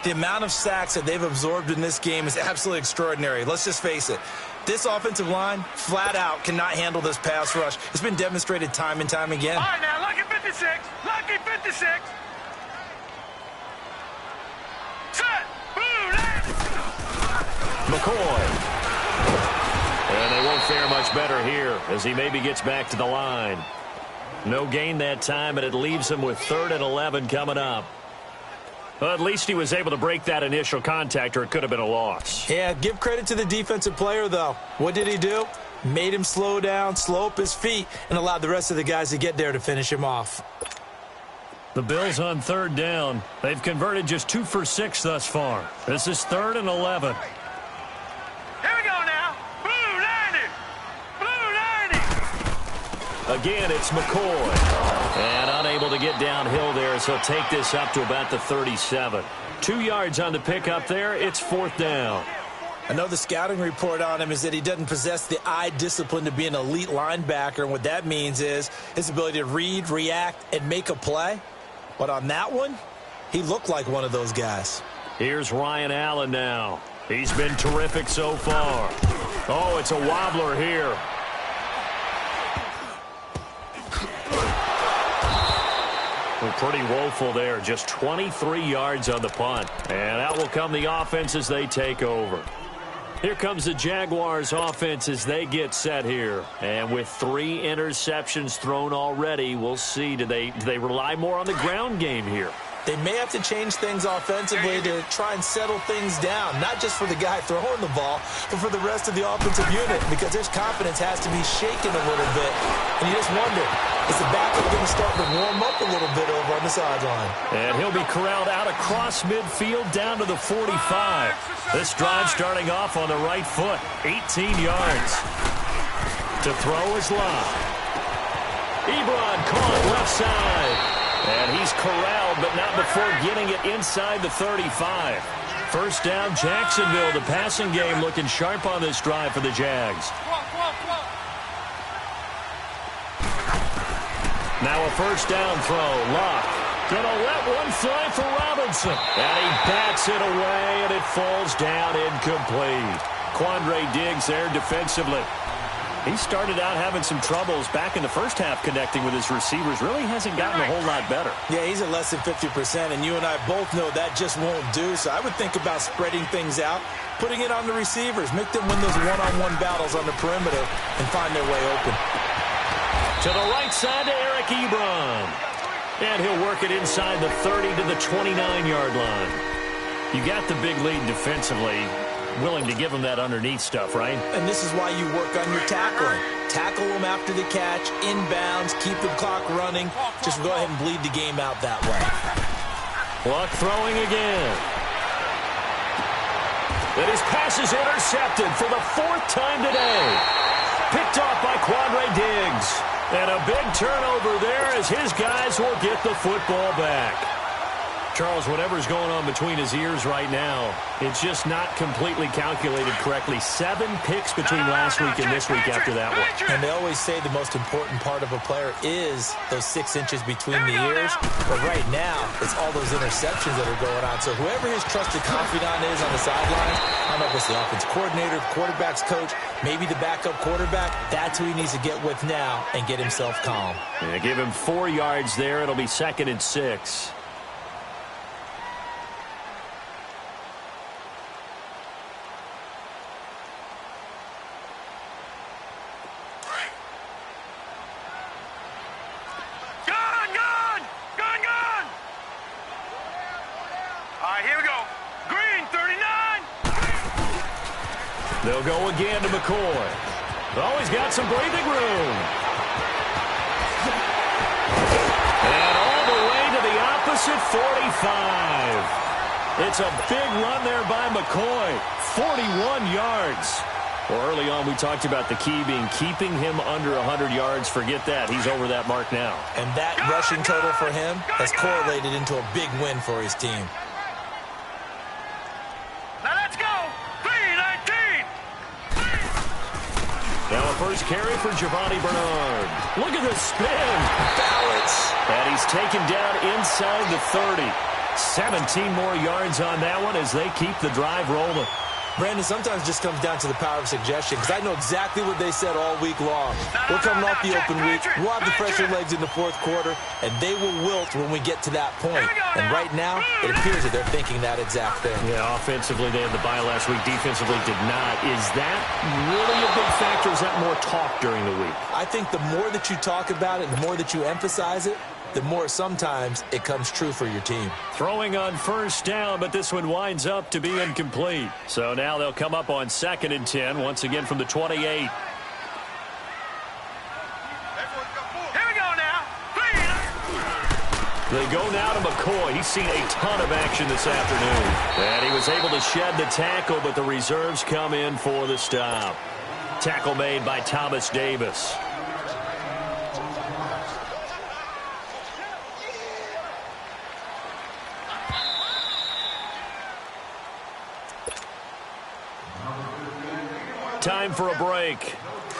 [SPEAKER 2] The amount of sacks that they've absorbed in this game is absolutely extraordinary. Let's just face it. This offensive line, flat out, cannot handle this pass rush. It's been demonstrated time and time again.
[SPEAKER 3] All right, now, lucky 56. Lucky 56. Set. Boom.
[SPEAKER 1] McCoy. And they won't fare much better here as he maybe gets back to the line. No gain that time, and it leaves him with 3rd and 11 coming up. Well, at least he was able to break that initial contact, or it could have been a loss.
[SPEAKER 2] Yeah, give credit to the defensive player, though. What did he do? Made him slow down, slow up his feet, and allowed the rest of the guys to get there to finish him off.
[SPEAKER 1] The Bills on 3rd down. They've converted just 2 for 6 thus far. This is 3rd and 11.
[SPEAKER 3] Here we go now. Blue 90. Blue 90.
[SPEAKER 1] Again, it's McCoy. And unable to get downhill there, so he'll take this up to about the 37. 2 yards on the pickup there. It's 4th down.
[SPEAKER 2] I know the scouting report on him is that he doesn't possess the eye discipline to be an elite linebacker, and what that means is his ability to read, react, and make a play. But on that one, he looked like one of those guys.
[SPEAKER 1] Here's Ryan Allen now. He's been terrific so far. Oh, it's a wobbler here. Pretty woeful there. Just 23 yards on the punt. And out will come the offense as they take over. Here comes the Jaguars offense as they get set here. And with 3 interceptions thrown already, we'll see. Do they rely more on the ground game here?
[SPEAKER 2] They may have to change things offensively to try and settle things down, not just for the guy throwing the ball, but for the rest of the offensive unit, because their confidence has to be shaken a little bit. And you just wonder, is the backup going to start to warm up a little bit over on the sideline?
[SPEAKER 1] And he'll be corralled out across midfield down to the 45. This drive starting off on the right foot, 18 yards. To throw is Love. Ebron caught left side. And he's corralled, but not before getting it inside the 35. First down, Jacksonville. The passing game looking sharp on this drive for the Jags. Now a first down throw. Luck gonna let one fly for Robinson. And he bats it away, and it falls down incomplete. Quandre Diggs there defensively. He started out having some troubles back in the first half connecting with his receivers. Really hasn't gotten a whole lot better.
[SPEAKER 2] Yeah, he's at less than 50%, and you and I both know that just won't do. So I would think about spreading things out, putting it on the receivers, make them win those one-on-one battles on the perimeter, and find their way open.
[SPEAKER 1] To the right side to Eric Ebron. And he'll work it inside the 30 to the 29-yard line. You got the big lead defensively. Willing to give him that underneath stuff, right?
[SPEAKER 2] And this is why you work on your tackling. Tackle them after the catch, inbounds, keep the clock running. Just go ahead and bleed the game out that way.
[SPEAKER 1] Luck throwing again. And his pass is intercepted for the 4th time today. Picked off by Quandre Diggs. And a big turnover there as his guys will get the football back. Charles, whatever's going on between his ears right now, it's just not completely calculated correctly. 7 picks between last week and this week after that one.
[SPEAKER 2] And they always say the most important part of a player is those 6 inches between the ears. But right now, it's all those interceptions that are going on. So whoever his trusted confidant is on the sidelines, I don't know if it's the offense coordinator, the quarterback's coach, maybe the backup quarterback, that's who he needs to get with now and get himself calm.
[SPEAKER 1] Yeah, give him 4 yards there. It'll be 2nd and 6. They'll go again to McCoy. Always got some breathing room. And all the way to the opposite 45. It's a big run there by McCoy. 41 yards. Well, early on we talked about the key being keeping him under 100 yards. Forget that. He's over that mark now.
[SPEAKER 2] And that rushing total for him has correlated into a big win for his team.
[SPEAKER 1] Now a first carry for Giovanni Bernard. Look at the spin.
[SPEAKER 2] Balance.
[SPEAKER 1] And he's taken down inside the 30. 17 more yards on that one as they keep the drive rolling.
[SPEAKER 2] Brandon, sometimes it just comes down to the power of suggestion because I know exactly what they said all week long. We're coming off the open week. We'll have the fresher legs in the 4th quarter, and they will wilt when we get to that point. And right now, it appears that they're thinking that exact thing.
[SPEAKER 1] Yeah, offensively, they had the bye last week. Defensively, did not. Is that really a big factor? Is that more talk during the week?
[SPEAKER 2] I think the more that you talk about it, the more that you emphasize it, the more sometimes it comes true for your team.
[SPEAKER 1] Throwing on first down, but this one winds up to be incomplete. So now they'll come up on 2nd and 10, once again from the 28.
[SPEAKER 3] Here we go now.
[SPEAKER 1] They go now to McCoy. He's seen a ton of action this afternoon. And he was able to shed the tackle, but the reserves come in for the stop. Tackle made by Thomas Davis. Time for a break.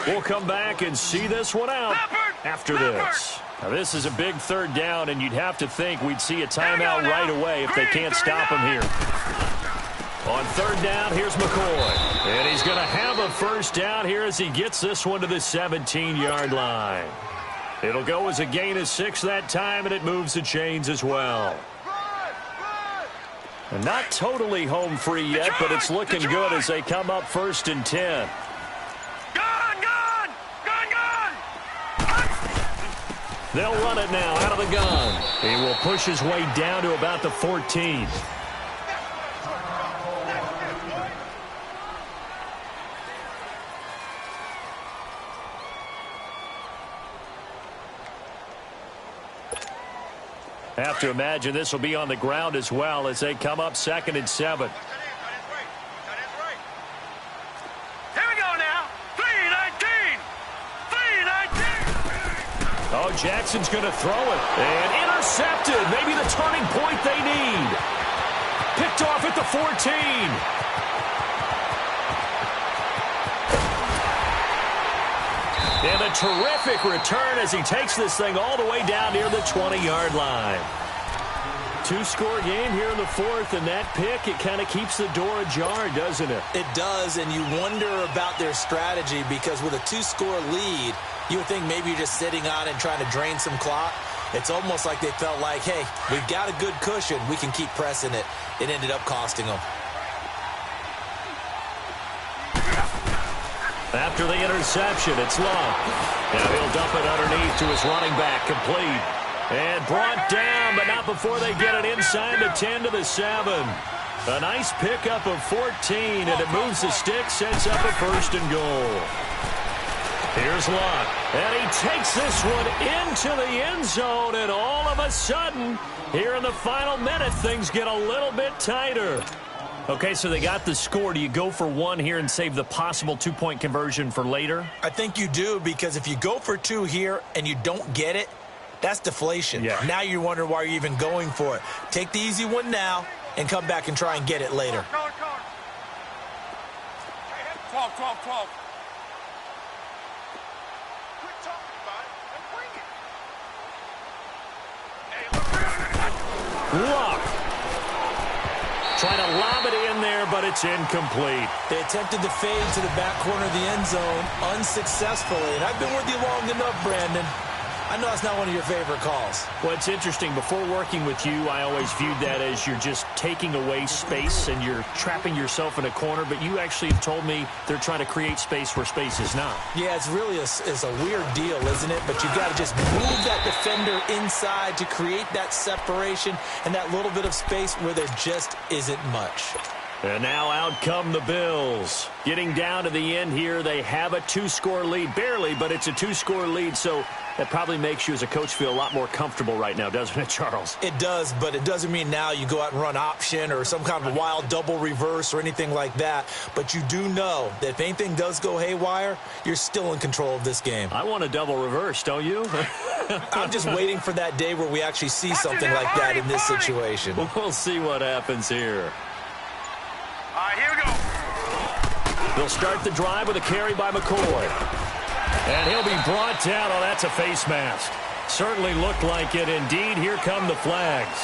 [SPEAKER 1] We'll come back and see this one out after this. Now, this is a big 3rd down, and you'd have to think we'd see a timeout right away if they can't stop him here. On 3rd down, here's McCoy. And he's going to have a first down here as he gets this one to the 17-yard line. It'll go as a gain of 6 that time, and it moves the chains as well. And not totally home free yet, but it's looking good as they come up 1st and 10. They'll run it now out of the gun. He will push his way down to about the 14. Have to imagine this will be on the ground as well as they come up 2nd and 7. Oh, Jackson's going to throw it. And intercepted. Maybe the turning point they need. Picked off at the 14. And a terrific return as he takes this thing all the way down near the 20-yard line. Two-score game here in the fourth, and that pick, it kind of keeps the door ajar, doesn't it?
[SPEAKER 2] It does, and you wonder about their strategy because with a two-score lead, you would think maybe you're just sitting on and trying to drain some clock. It's almost like they felt like, hey, we've got a good cushion. We can keep pressing it. It ended up costing them.
[SPEAKER 1] After the interception, it's Love. Now he'll dump it underneath to his running back, complete. And brought down, but not before they get it inside the 10 to the 7. A nice pickup of 14, and it moves the stick, sets up a 1st and goal. Here's Luck, and he takes this one into the end zone, and all of a sudden, here in the final minute, things get a little bit tighter. Okay, so they got the score. Do you go for one here and save the possible two-point conversion for later?
[SPEAKER 2] I think you do, because if you go for two here and you don't get it, that's deflation.
[SPEAKER 1] Yeah.
[SPEAKER 2] Now you wonder why you're even going for it. Take the easy one now and come back and try and get it later.
[SPEAKER 3] Talk.
[SPEAKER 1] Luck. Trying to lob it in there, but it's incomplete.
[SPEAKER 2] They attempted to fade to the back corner of the end zone unsuccessfully. And I've been with you long enough, Brandon. I know it's not one of your favorite calls.
[SPEAKER 1] Well, it's interesting. Before working with you, I always viewed that as you're just taking away space and you're trapping yourself in a corner. But you actually have told me they're trying to create space where space is not.
[SPEAKER 2] Yeah, it's really a weird deal, isn't it? But you've got to just move that defender inside to create that separation and that little bit of space where there just isn't much.
[SPEAKER 1] And now out come the Bills. Getting down to the end here, they have a two-score lead. Barely, but it's a two-score lead, so that probably makes you as a coach feel a lot more comfortable right now, doesn't it, Charles?
[SPEAKER 2] It does, but it doesn't mean now you go out and run option or some kind of a wild double reverse or anything like that. But you do know that if anything does go haywire, you're still in control of this game.
[SPEAKER 1] I want a double reverse, don't you?
[SPEAKER 2] I'm just waiting for that day where we actually see something like that in this situation.
[SPEAKER 1] We'll see what happens here.
[SPEAKER 3] All right, here we go.
[SPEAKER 1] They'll start the drive with a carry by McCoy. And he'll be brought down. Oh, that's a face mask. Certainly looked like it. Indeed, here come the flags.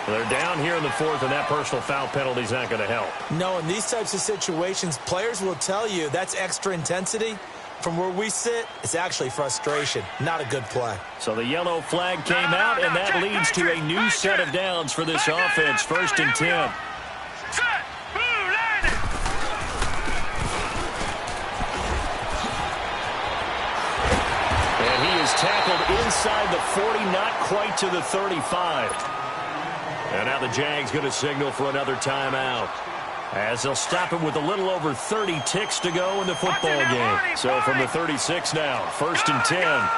[SPEAKER 1] They're down here in the fourth, and that personal foul penalty is not going to help.
[SPEAKER 2] No, in these types of situations, players will tell you that's extra intensity. From where we sit, it's actually frustration, not a good play.
[SPEAKER 1] So the yellow flag came out, and that leads to a new set of downs for this offense. 1st and 10.
[SPEAKER 3] Set. Blue, landed.
[SPEAKER 1] And he is tackled inside the 40, not quite to the 35. And now the Jags going to signal for another timeout, as they'll stop him with a little over 30 ticks to go in the football game. So from the 36 now, 1st and 10.
[SPEAKER 3] Gun.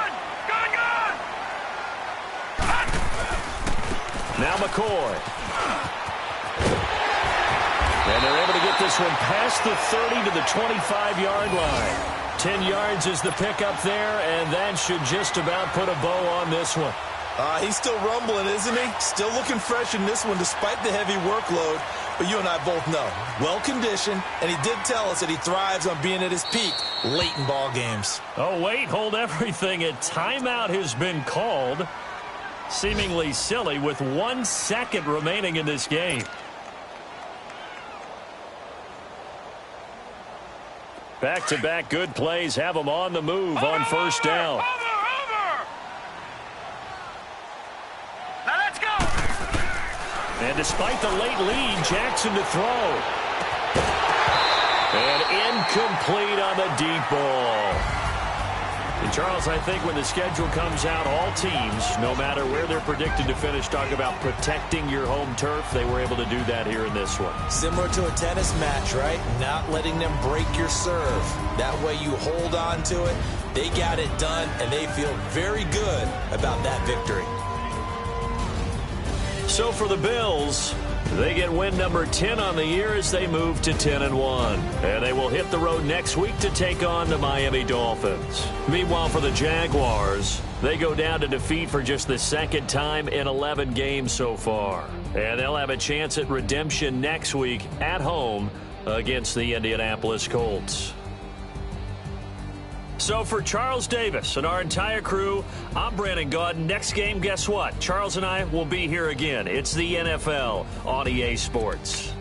[SPEAKER 1] Now McCoy. And they're able to get this one past the 30 to the 25-yard line. 10 yards is the pickup there, and that should just about put a bow on this one.
[SPEAKER 2] He's still rumbling, isn't he? Still looking fresh in this one despite the heavy workload. But you and I both know, well-conditioned, and he did tell us that he thrives on being at his peak late in ball games.
[SPEAKER 1] Oh, wait, hold everything. A timeout has been called. Seemingly silly with 1 second remaining in this game. Back-to-back good plays have them on the move on 1st down.
[SPEAKER 3] Over. Now let's go.
[SPEAKER 1] And despite the late lead, Jackson to throw. And incomplete on the deep ball. And Charles, I think when the schedule comes out, all teams, no matter where they're predicted to finish, talk about protecting your home turf. They were able to do that here in this one.
[SPEAKER 2] Similar to a tennis match, right? Not letting them break your serve. That way you hold on to it. They got it done, and they feel very good about that victory.
[SPEAKER 1] So for the Bills, they get win number 10 on the year as they move to 10-1. And they will hit the road next week to take on the Miami Dolphins. Meanwhile, for the Jaguars, they go down to defeat for just the 2nd time in 11 games so far. And they'll have a chance at redemption next week at home against the Indianapolis Colts. So for Charles Davis and our entire crew, I'm Brandon Gaudin. Next game, guess what? Charles and I will be here again. It's the NFL on EA Sports.